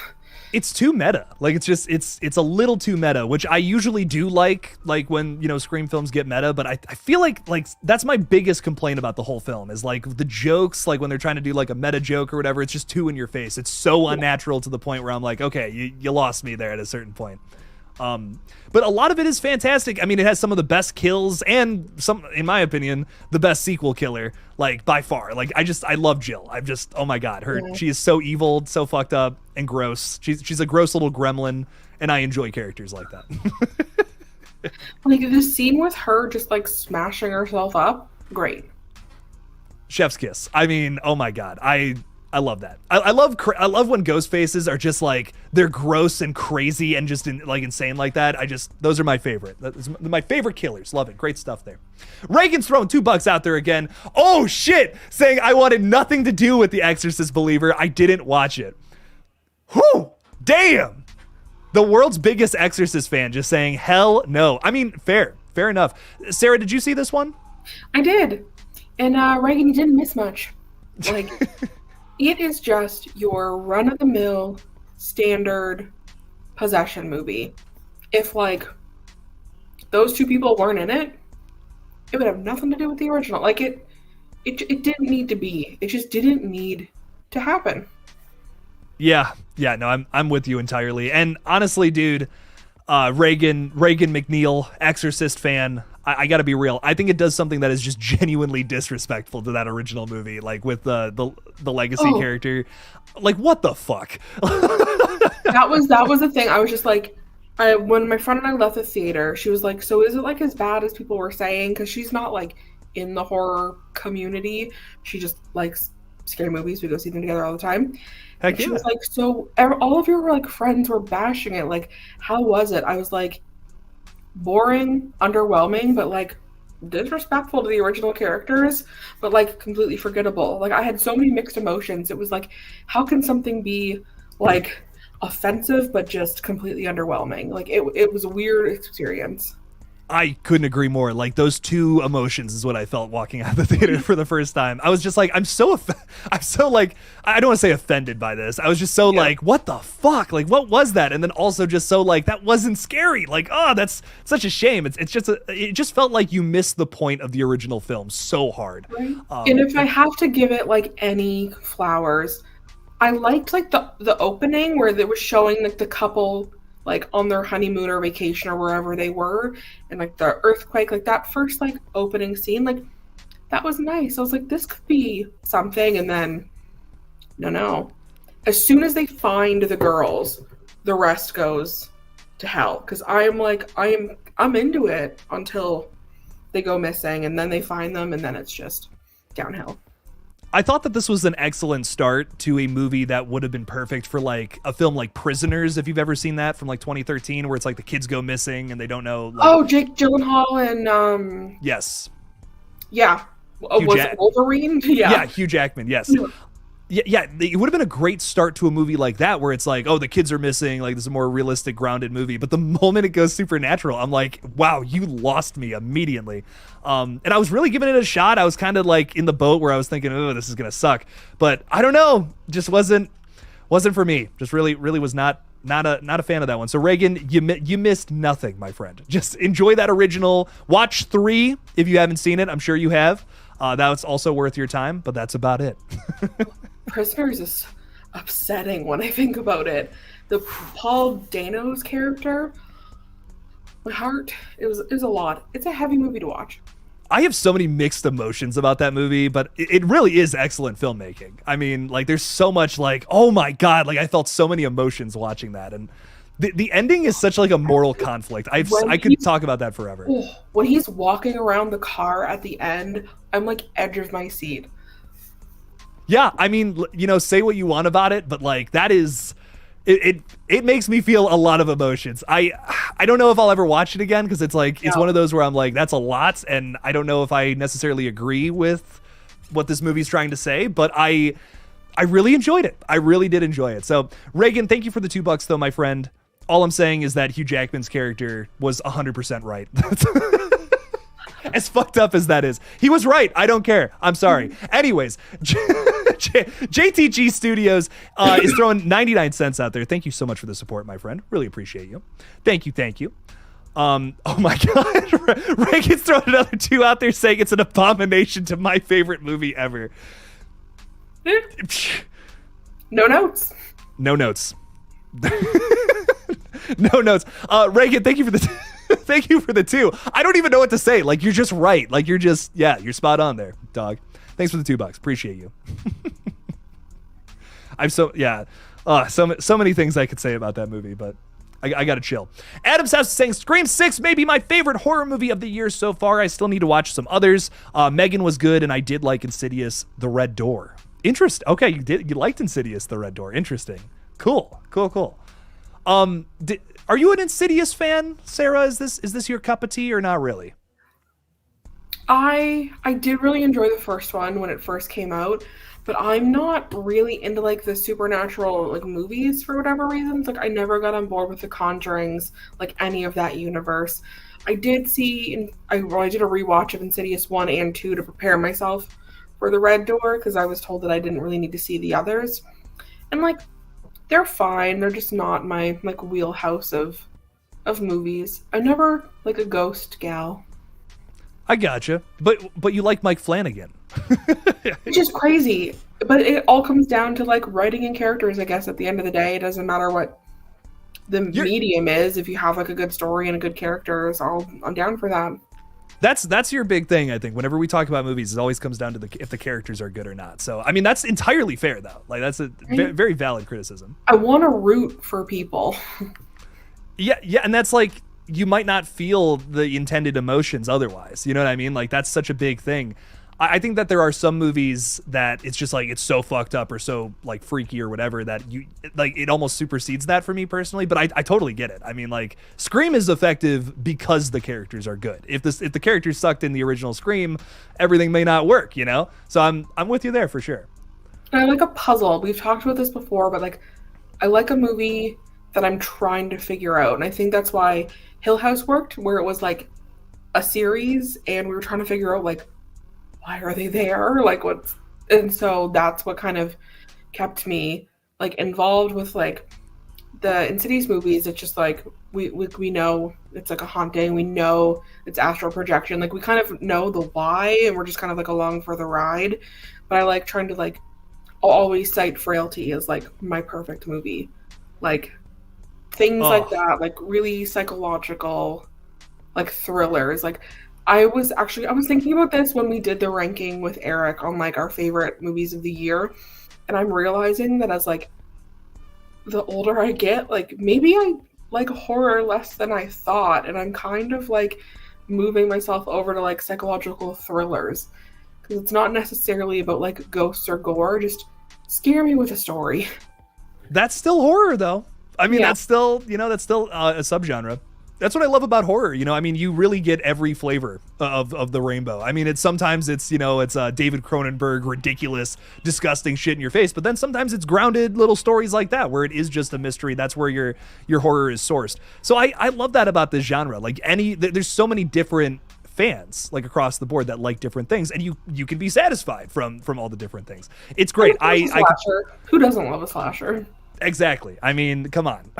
It's too meta. Like it's a little too meta, which I usually do like when, you know, Scream films get meta, but I feel like that's my biggest complaint about the whole film is like the jokes, like when they're trying to do like a meta joke or whatever, it's just too in your face. It's so unnatural to the point where I'm like, okay, you lost me there at a certain point. But a lot of it is fantastic. I mean, it has some of the best kills and some, in my opinion, the best sequel killer, like by far. Like I love Jill. Oh my God, she is so evil, so fucked up and gross. She's a gross little gremlin, and I enjoy characters like that. Like the scene with her just like smashing herself up, great. Chef's kiss. I mean, oh my God, I love that. I love when ghost faces are just like, they're gross and crazy and just like insane like that. Those are my favorite. That's my favorite killers. Love it. Great stuff there. Reagan's throwing $2 out there again. Oh shit. Saying I wanted nothing to do with The Exorcist Believer. I didn't watch it. Whew. Damn. The world's biggest Exorcist fan just saying hell no. I mean, fair enough. Sarah, did you see this one? I did. And Reagan, you didn't miss much. Like it is just your run-of-the-mill standard possession movie. If like those 2 people weren't in it, it would have nothing to do with the original. Like it didn't need to be. It just didn't need to happen. Yeah, no, I'm with you entirely. And honestly, dude, Reagan McNeil, Exorcist fan, I gotta be real. I think it does something that is just genuinely disrespectful to that original movie, like with the legacy character. Like, what the fuck? That was the thing. I was just like, when my friend and I left the theater, she was like, so is it like as bad as people were saying? Because she's not like in the horror community. She just likes scary movies. We go see them together all the time. Heck and she yeah. was like, so all of your like friends were bashing it. Like, how was it? I was like, boring, underwhelming, but like disrespectful to the original characters, but like completely forgettable. Like I had so many mixed emotions. It was like, how can something be like offensive but just completely underwhelming? Like it was a weird experience. I couldn't agree more. Like, those two emotions is what I felt walking out of the theater for the first time. I was just like, I'm so like, I don't want to say offended by this. I was just so like, what the fuck? Like, what was that? And then also just so like, that wasn't scary. Like, oh, that's such a shame. It's just, it just felt like you missed the point of the original film so hard. Right. And if I have to give it like any flowers, I liked like the opening where they were showing like the couple like on their honeymoon or vacation or wherever they were, and like the earthquake, like that first like opening scene, like that was nice. I was like, this could be something. And then no. As soon as they find the girls, the rest goes to hell. Because I'm into it until they go missing, and then they find them, and then it's just downhill. I thought that this was an excellent start to a movie that would have been perfect for like a film like Prisoners, if you've ever seen that, from like 2013, where it's like the kids go missing and they don't know. Like, oh, Jake Gyllenhaal and yes, yeah, was it Wolverine? Yeah, Hugh Jackman. Yes. Yeah, it would have been a great start to a movie like that, where it's like, oh, the kids are missing, like this is a more realistic, grounded movie. But the moment it goes supernatural, I'm like, wow, you lost me immediately. And I was really giving it a shot. I was kind of like in the boat where I was thinking, oh, this is gonna suck. But I don't know, just wasn't for me. Just really was not a fan of that one. So Reagan, you missed nothing, my friend. Just enjoy that original. Watch 3 if you haven't seen it. I'm sure you have. That's also worth your time, but that's about it. Prisoners is upsetting when I think about it. The Paul Dano's character, my heart, it was a lot. It's a heavy movie to watch. I have so many mixed emotions about that movie, but it really is excellent filmmaking. I mean, like, there's so much like, oh my God, like I felt so many emotions watching that. And the ending is such like a moral conflict. I could talk about that forever. When he's walking around the car at the end, I'm like edge of my seat. Yeah, I mean, you know, say what you want about it, but like that is, it makes me feel a lot of emotions. I don't know if I'll ever watch it again, because it's like, it's one of those where I'm like, that's a lot, and I don't know if I necessarily agree with what this movie's trying to say, but I really enjoyed it. I really did enjoy it. So Reagan, thank you for the $2 though, my friend. All I'm saying is that Hugh Jackman's character was 100% right. As fucked up as that is, he was right. I don't care. I'm sorry. Anyways, JTG Studios is throwing 99 cents out there. Thank you so much for the support, my friend. Really appreciate you. Thank you. Oh my God. Reagan's throwing another 2 out there saying it's an abomination to my favorite movie ever. No notes. No notes. No notes. Reagan, thank you for the thank you for the 2. I don't even know what to say. Like, you're just right. Like, you're spot on there, dog. Thanks for the $2. Appreciate you. So many things I could say about that movie, but I gotta chill. Adam's House is saying Scream 6 may be my favorite horror movie of the year so far. I still need to watch some others. Megan was good, and I did like Insidious: The Red Door. Okay, you liked Insidious: The Red Door. Interesting. Cool. Are you an Insidious fan, Sarah? Is this your cup of tea or not really? I did really enjoy the first one when it first came out, but I'm not really into like the supernatural like movies for whatever reasons. Like, I never got on board with the Conjurings, like any of that universe. I did did a rewatch of Insidious 1 and 2 to prepare myself for the Red Door, because I was told that I didn't really need to see the others. And like, they're fine. They're just not my like wheelhouse of movies. I'm never like a ghost gal. I gotcha. But you like Mike Flanagan. Which is crazy. But it all comes down to like writing and characters, I guess. At the end of the day, it doesn't matter what the medium is. If you have like a good story and a good characters, I'm down for that. That's your big thing, I think. Whenever we talk about movies, it always comes down to if the characters are good or not. So, I mean, that's entirely fair, though. Like, that's a very valid criticism. I want to root for people. Yeah, and that's like, you might not feel the intended emotions otherwise. You know what I mean? Like, that's such a big thing. I think that there are some movies that it's just like, it's so fucked up or so like freaky or whatever that it almost supersedes that for me personally. But I totally get it. I mean, like, Scream is effective because the characters are good. If the characters sucked in the original Scream, everything may not work, you know? So I'm with you there for sure. I like a puzzle. We've talked about this before, but like, I like a movie that I'm trying to figure out. And I think that's why Hill House worked, where it was like, a series, and we were trying to figure out like why are they there? Like what's and so that's what kind of kept me like involved with like the Insidious movies. It's just like we know it's like a haunting. We know it's astral projection. Like we kind of know the why, and we're just kind of like along for the ride. But I like trying to like I'll always cite Frailty as like my perfect movie, like things like that, like really psychological, like thrillers. Like I was thinking about this when we did the ranking with Eric on like our favorite movies of the year, and I'm realizing that as like the older I get, like maybe I like horror less than I thought, and I'm kind of like moving myself over to like psychological thrillers because it's not necessarily about like ghosts or gore, just scare me with a story. That's still horror though. I mean, Yeah. that's still, that's still a subgenre. That's what I love about horror. I mean, you really get every flavor of the rainbow. I mean, sometimes it's David Cronenberg, ridiculous, disgusting shit in your face. But then sometimes it's grounded little stories like that where it is just a mystery. That's where your horror is sourced. So I love that about this genre. Like there's so many different fans like across the board that like different things, and you can be satisfied from all the different things. It's great. Who doesn't love a slasher? Exactly. I mean, come on.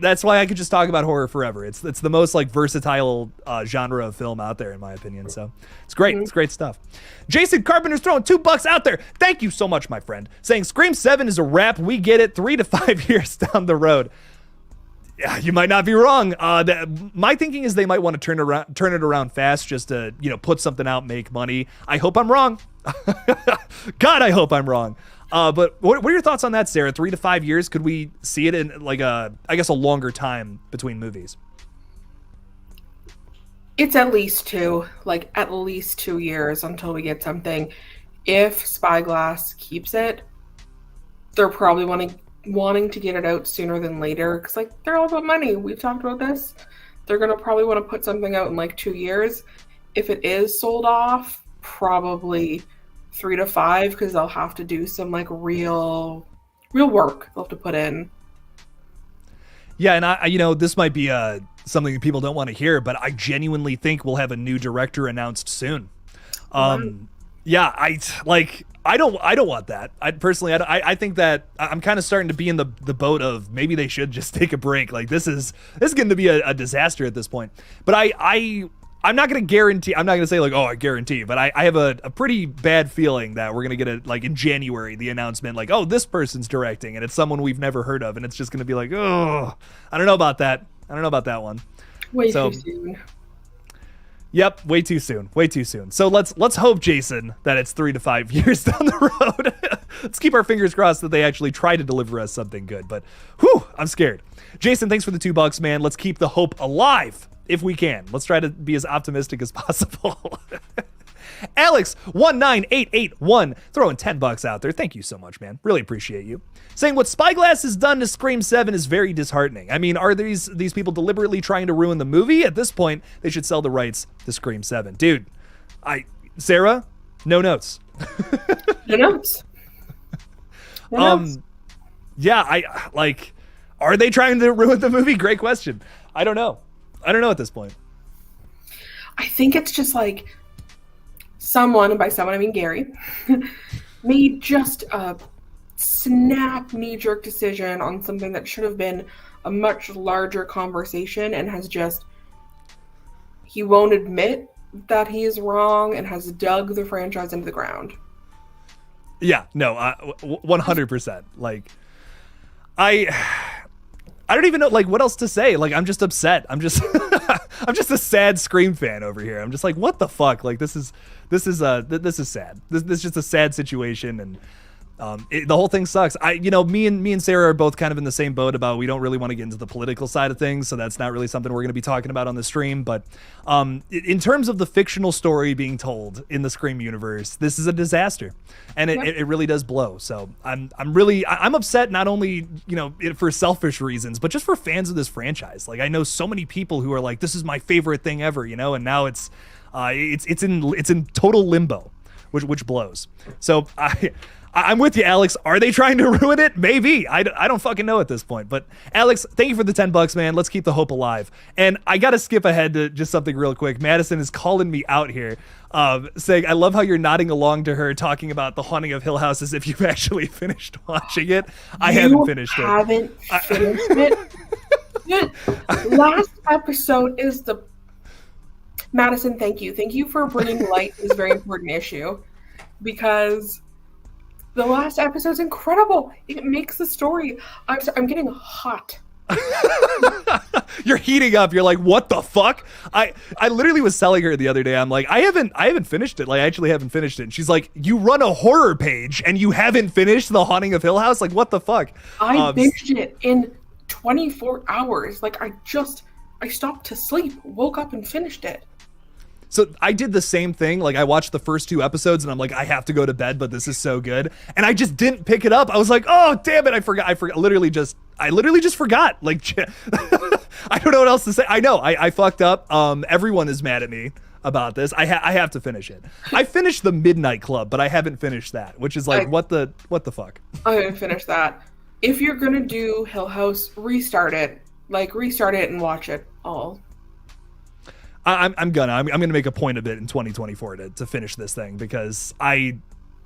That's why I could just talk about horror forever. It's the most like versatile genre of film out there, in my opinion. So it's great. It's great stuff. Jason Carpenter's throwing $2 out there. Thank you so much, my friend. Saying Scream 7 is a wrap. We get it 3 to 5 years down the road. Yeah, you might not be wrong. My thinking is they might want to turn it around fast, just to put something out, make money. I hope I'm wrong. God, I hope I'm wrong. But what are your thoughts on that, Sarah? 3 to 5 years? Could we see it in like a longer time between movies? It's at least 2 years until we get something. If Spyglass keeps it, they're probably wanting to get it out sooner than later because like they're all about money. We've talked about this. They're gonna probably want to put something out in like 2 years. If it is sold off, probably 3 to 5 because they'll have to do some like real work they'll have to put in. Yeah, and I this might be something that people don't want to hear, but I genuinely think we'll have a new director announced soon. Yeah, I don't want that. I think that I'm kind of starting to be in the boat of maybe they should just take a break. Like this is going to be a disaster at this point. But I'm not going to guarantee. I'm not going to say like, oh, I guarantee. But I have a pretty bad feeling that we're going to get in January the announcement like, oh, this person's directing, and it's someone we've never heard of, and it's just going to be like, oh, I don't know about that. I don't know about that one. Way too soon. Yep, way too soon. Way too soon. So let's hope, Jason, that it's 3 to 5 years down the road. Let's keep our fingers crossed that they actually try to deliver us something good. But whew, I'm scared. Jason, thanks for the $2, man. Let's keep the hope alive if we can. Let's try to be as optimistic as possible. Alex19881 throwing $10 out there. Thank you so much, man. Really appreciate you. Saying what Spyglass has done to Scream 7 is very disheartening. I mean, are these people deliberately trying to ruin the movie? At this point, they should sell the rights to Scream 7. Dude, Sarah, no notes. No notes. No notes. Yeah, are they trying to ruin the movie? Great question. I don't know at this point. I think it's just like someone, and by someone I mean Gary, made just a snap knee-jerk decision on something that should have been a much larger conversation, and he won't admit that he is wrong and has dug the franchise into the ground. Yeah, no, 100%. Like, I don't even know what else to say. Like, I'm just upset. I'm just I'm just a sad Scream fan over here. I'm just like, what the fuck? Like, this is sad. This is just a sad situation, and the whole thing sucks. Me and Sarah are both kind of in the same boat about we don't really want to get into the political side of things, so that's not really something we're going to be talking about on the stream. But in terms of the fictional story being told in the Scream universe, this is a disaster, and it really does blow. So I'm upset, not only for selfish reasons, but just for fans of this franchise. Like, I know so many people who are like, this is my favorite thing ever, and now it's in total limbo, which blows. So I'm with you, Alex. Are they trying to ruin it? Maybe. I don't fucking know at this point. But Alex, thank you for the $10, man. Let's keep the hope alive. And I got to skip ahead to just something real quick. Madison is calling me out here, saying, I love how you're nodding along to her talking about The Haunting of Hill House as if you've actually finished watching it. I haven't finished it. The last episode is the... Madison, thank you. Thank you for bringing light to this very important issue. Because... the last episode's incredible. It makes the story. I'm getting hot. You're heating up. You're like, what the fuck? I literally was telling her the other day. I'm like, I haven't finished it. Like, I actually haven't finished it. And she's like, you run a horror page and you haven't finished The Haunting of Hill House? Like, what the fuck? I binged it in 24 hours. Like, I stopped to sleep, woke up and finished it. So I did the same thing. Like, I watched the first 2 episodes and I'm like, I have to go to bed, but this is so good. And I just didn't pick it up. I was like, oh, damn it. I forgot. I literally just forgot. Like, I don't know what else to say. I know I fucked up. Everyone is mad at me about this. I have to finish it. I finished The Midnight Club, but I haven't finished that, which is like, what the fuck? I'm going to finish that. If you're going to do Hill House, restart it. Like, restart it and watch it all. I'm gonna make a point of it in 2024 to finish this thing, because I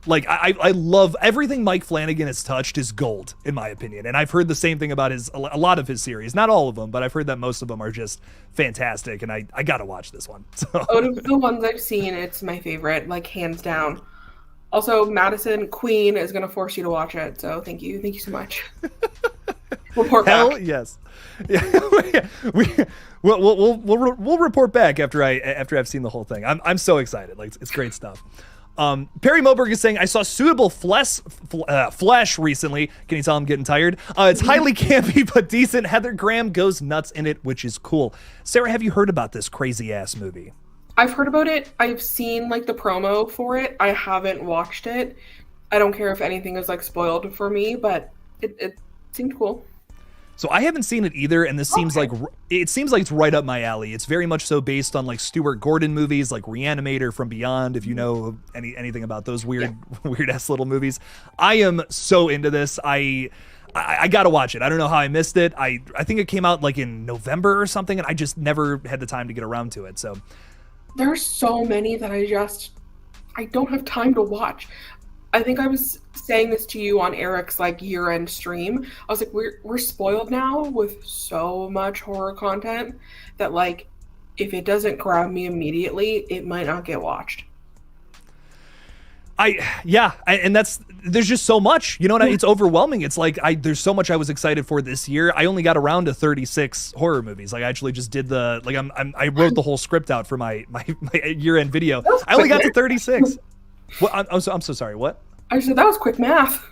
love everything Mike Flanagan has touched is gold, in my opinion. And I've heard the same thing about a lot of his series, not all of them, but I've heard that most of them are just fantastic. And I gotta watch this one. So. Out of the ones I've seen, it's my favorite, like, hands down. Also, Madison, Queen is gonna force you to watch it. So thank you so much. Report back. Hell yes. Yeah. We'll report back after I've seen the whole thing. I'm so excited. Like, it's great stuff. Perry Moberg is saying, I saw Suitable Flesh recently. Can you tell I'm getting tired? It's highly campy but decent. Heather Graham goes nuts in it, which is cool. Sarah, have you heard about this crazy ass movie? I've heard about it. I've seen like the promo for it. I haven't watched it. I don't care if anything is like spoiled for me, but it seemed cool. So I haven't seen it either, and this seems like it's right up my alley. It's very much so based on like Stuart Gordon movies, like Reanimator, From Beyond. If you know anything about those weird ass little movies, I am so into this. I gotta watch it. I don't know how I missed it. I think it came out like in November or something, and I just never had the time to get around to it. So there's so many that I don't have time to watch. I think I was saying this to you on Eric's like year-end stream. I was like, we're spoiled now with so much horror content that like if it doesn't grab me immediately, it might not get watched. And there's just so much, you know what? It's overwhelming. It's like there's so much I was excited for this year. I only got around to 36 horror movies. Like, I actually just did I wrote the whole script out for my year-end video. I only got to 36. Well, I'm so sorry. What? I said that was quick math.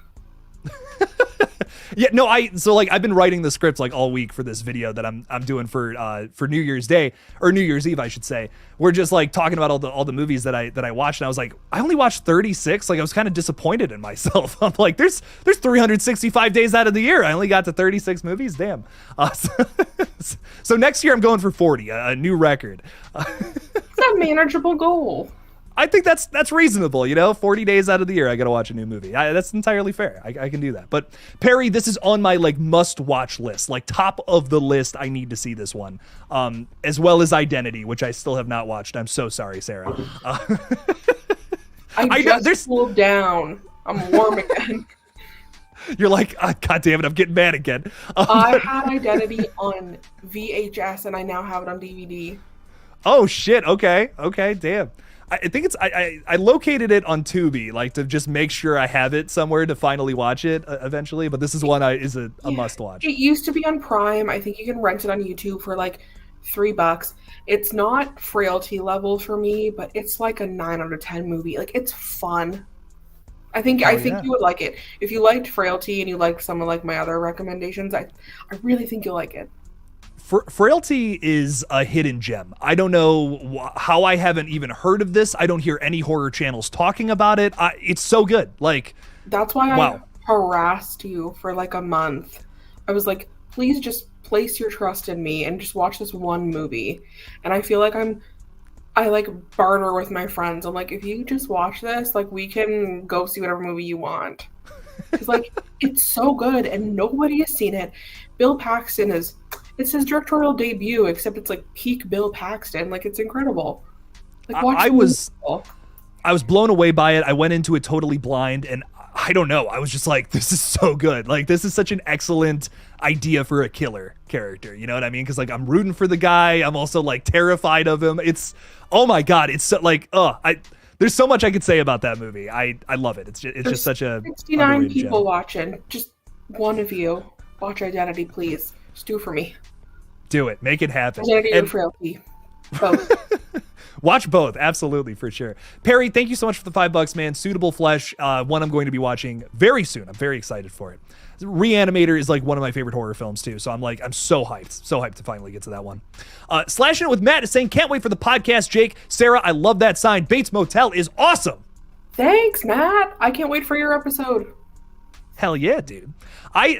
Yeah, no, I've been writing the script like all week for this video that I'm doing for New Year's Day, or New Year's Eve, I should say. We're just like talking about all the movies that I watched, and I was like, I only watched 36. Like, I was kind of disappointed in myself. I'm like, there's 365 days out of the year. I only got to 36 movies. Damn. So next year I'm going for 40, a new record. It's a manageable goal. I think that's reasonable, 40 days out of the year, I got to watch a new movie. That's entirely fair. I can do that. But Perry, this is on my like must watch list, like top of the list. I need to see this one, as well as Identity, which I still have not watched. I'm so sorry, Sarah. I just cooled down. I'm warm again. You're like, God damn it, I'm getting mad again. I had Identity on VHS and I now have it on DVD. Oh shit. Okay, damn. I think I located it on Tubi, like to just make sure I have it somewhere to finally watch it eventually. But this is one is a must watch. It used to be on Prime. I think you can rent it on YouTube for like $3. It's not Frailty level for me, but it's like a 9 out of 10 movie. Like, it's fun. I think you would like it. If you liked Frailty and you liked some of like my other recommendations, I really think you'll like it. Frailty is a hidden gem. I don't know how I haven't even heard of this. I don't hear any horror channels talking about it. It's so good. Like, that's why I harassed you for like a month. I was like, please just place your trust in me and just watch this one movie. And I feel like I'm I like barter with my friends. I'm like, if you just watch this, like we can go see whatever movie you want. Because like it's so good and nobody has seen it. Bill Paxton it's his directorial debut, except it's like peak Bill Paxton. Like it's incredible. Like watch I was blown away by it. I went into it totally blind, and I don't know. I was just like, this is so good. Like, this is such an excellent idea for a killer character. You know what I mean? Because like I'm rooting for the guy. I'm also like terrified of him. It's, oh my God. It's so, like, there's so much I could say about that movie. I love it. It's just such a 69 people watching. Just one of you watch Identity, please. Just do it for me. Do it. Make it happen. Identity and Frailty. Both. Watch both, absolutely, for sure. Perry, thank you so much for the $5, man. Suitable Flesh, one I'm going to be watching very soon. I'm very excited for it. Reanimator is like one of my favorite horror films too, so I'm so hyped to finally get to that one. Slashing It with Matt is saying, can't wait for the podcast, Jake. Sarah, I love that sign. Bates Motel is awesome. Thanks, Matt. I can't wait for your episode. Hell yeah, dude.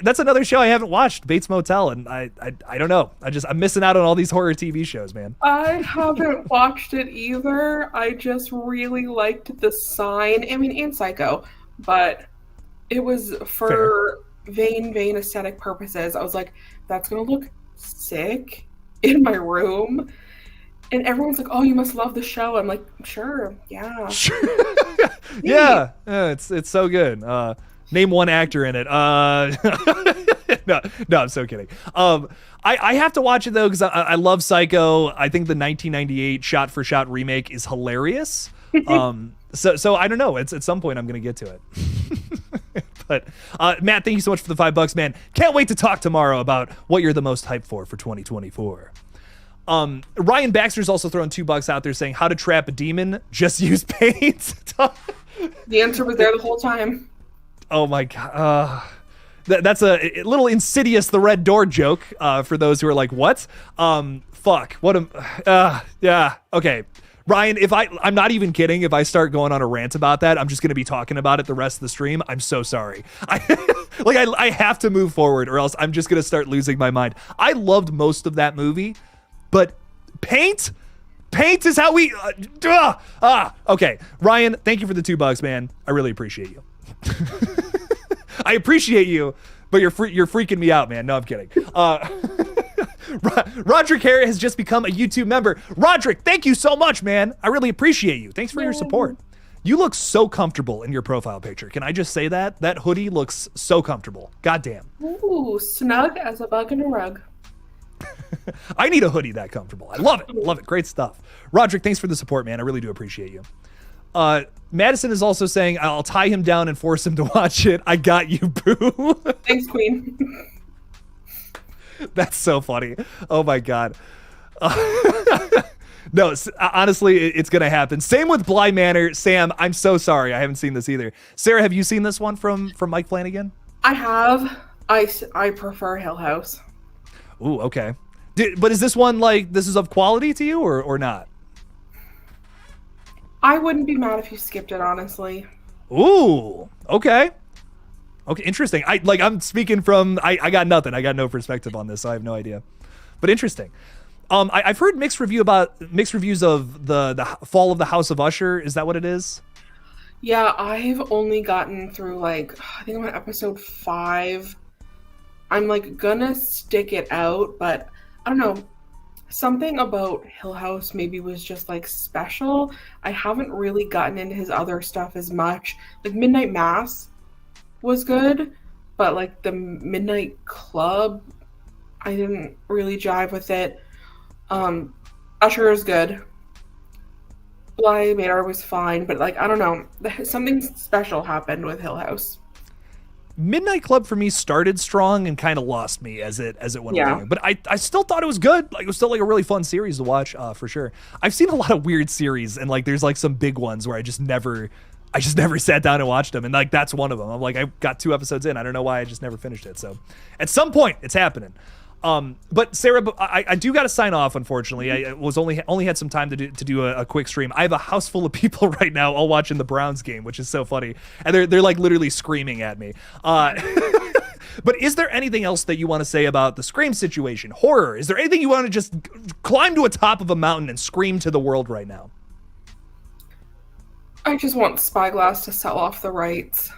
That's another show I haven't watched, Bates Motel, and I don't know. I'm missing out on all these horror TV shows, man. I haven't watched it either. I just really liked The Sign. I mean, and Psycho, but it was for vain aesthetic purposes. I was like, that's gonna look sick in my room. And everyone's like, oh, you must love the show. I'm like, sure, yeah. Sure. Yeah, it's so good. Name one actor in it. No, I'm so kidding. I have to watch it though because I love Psycho. I think the 1998 shot-for-shot remake is hilarious. So I don't know. It's at some point I'm gonna get to it. But Matt, thank you so much for the $5, man. Can't wait to talk tomorrow about what you're the most hyped for 2024. Ryan Baxter's also throwing $2 out there saying, how to trap a demon, just use paint. The answer was there the whole time. Oh my God. That's a little Insidious the Red Door joke for those who are like, what? Fuck. Yeah. Okay. Ryan, I'm not even kidding. If I start going on a rant about that, I'm just going to be talking about it the rest of the stream. I'm so sorry. I have to move forward or else I'm just going to start losing my mind. I loved most of that movie, but paint is how we, okay. Ryan, thank you for the $2, man. I really appreciate you. I appreciate you, but you're freaking me out, man. No, I'm kidding. Roderick Harris has just become a YouTube member. Roderick, thank you so much, man. I really appreciate you. Thanks for your support. You look so comfortable in your profile picture. Can I just say that? That hoodie looks so comfortable. Goddamn. Ooh, snug as a bug in a rug. I need a hoodie that comfortable. I love it. Love it. Great stuff. Roderick, thanks for the support, man. I really do appreciate you. Madison is also saying, I'll tie him down and force him to watch it. I got you, boo. Thanks, Queen. That's so funny. Oh my God. No, honestly, it's going to happen. Same with Bly Manor. Sam, I'm so sorry. I haven't seen this either. Sarah, have you seen this one from Mike Flanagan? I have. I prefer Hill House. Ooh, okay. But is this one like, this is of quality to you or not? I wouldn't be mad if you skipped it, honestly. Ooh, okay. Okay, interesting. I'm speaking from, I got nothing. I got no perspective on this, so I have no idea. But interesting. I've heard mixed reviews of the Fall of the House of Usher. Is that what it is? Yeah, I've only gotten through I think I'm on episode 5. I'm gonna stick it out, but I don't know. Something about Hill House maybe was just special. I haven't really gotten into his other stuff as much. Midnight Mass was good, but the Midnight Club, I didn't really jive with it. Usher is good. Bly Manor was fine, but I don't know. Something special happened with Hill House. Midnight Club for me started strong and kind of lost me as it went along. But I still thought it was good. It was still a really fun series to watch for sure. I've seen a lot of weird series and there's some big ones where I just never sat down and watched them, and that's one of them. I'm I got 2 episodes in. I don't know why I just never finished it. So at some point it's happening. But Sarah, I do got to sign off. Unfortunately, I was only had some time to do a quick stream. I have a house full of people right now, all watching the Browns game, which is so funny, and they're literally screaming at me. But is there anything else that you want to say about the Scream situation? Horror? Is there anything you want to just climb to a top of a mountain and scream to the world right now? I just want Spyglass to sell off the rights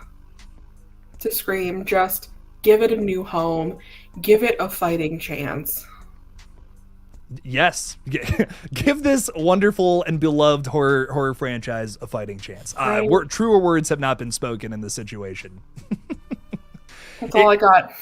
to Scream. Just give it a new home. Give it a fighting chance. Yes. Give this wonderful and beloved horror franchise a fighting chance. Right. Truer words have not been spoken in this situation. That's all I got.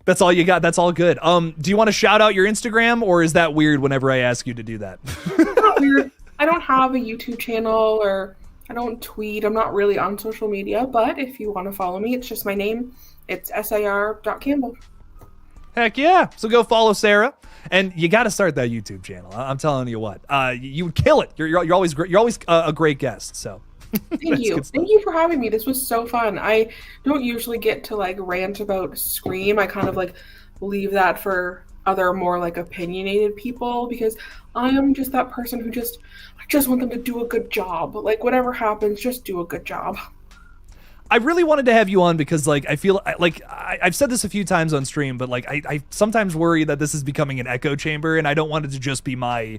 That's all you got. That's all good. Do you want to shout out your Instagram, or is that weird whenever I ask you to do that? It's not weird. I don't have a YouTube channel, or I don't tweet. I'm not really on social media, but if you want to follow me, it's just my name. It's sar.campbell. Heck yeah. So go follow Sarah. And you got to start that YouTube channel. I'm telling you what, you would kill it. You're always great. You're always a great guest. So thank you. Thank you for having me. This was so fun. I don't usually get to like rant about Scream. I kind of like leave that for other more like opinionated people, because I am just that person who I just want them to do a good job. Like whatever happens, just do a good job. I really wanted to have you on because, like, I feel like I've said this a few times on stream, but like I sometimes worry that this is becoming an echo chamber, and I don't want it to just be my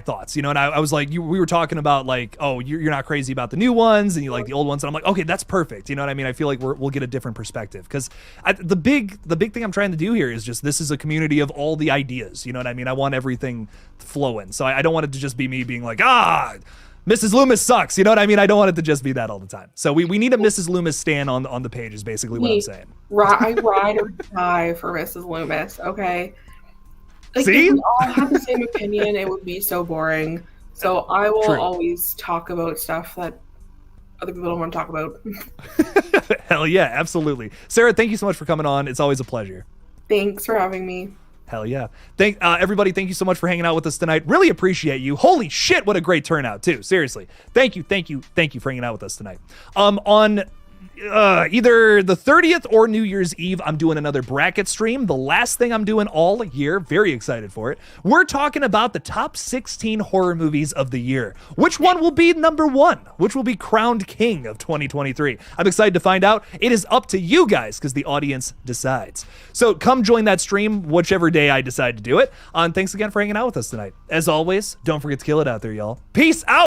thoughts, you know. And I was like, we were talking about like, oh, you're not crazy about the new ones, and you like the old ones, and I'm like, okay, that's perfect. You know what I mean? I feel like we'll get a different perspective, because the big thing I'm trying to do here is just, this is a community of all the ideas. You know what I mean? I want everything flowing, so I don't want it to just be me being like, Mrs. Loomis sucks. You know what I mean? I don't want it to just be that all the time. So we need a Mrs. Loomis stan on the page is basically what I'm saying. I ride or die for Mrs. Loomis, okay? Like, See? if we all had the same opinion, it would be so boring. So I will always talk about stuff that other people don't want to talk about. Hell yeah, absolutely. Sarah, thank you so much for coming on. It's always a pleasure. Thanks for having me. Hell yeah. Everybody, thank you so much for hanging out with us tonight. Really appreciate you. Holy shit, what a great turnout, too. Seriously. Thank you for hanging out with us tonight. On either the 30th or New Year's Eve, I'm doing another bracket stream. The last thing I'm doing all year. Very excited for it. We're talking about the top 16 horror movies of the year. Which one will be number one? Which will be crowned king of 2023? I'm excited to find out. It is up to you guys, because the audience decides. So come join that stream whichever day I decide to do it. And thanks again for hanging out with us tonight. As always, don't forget to kill it out there, y'all. Peace out.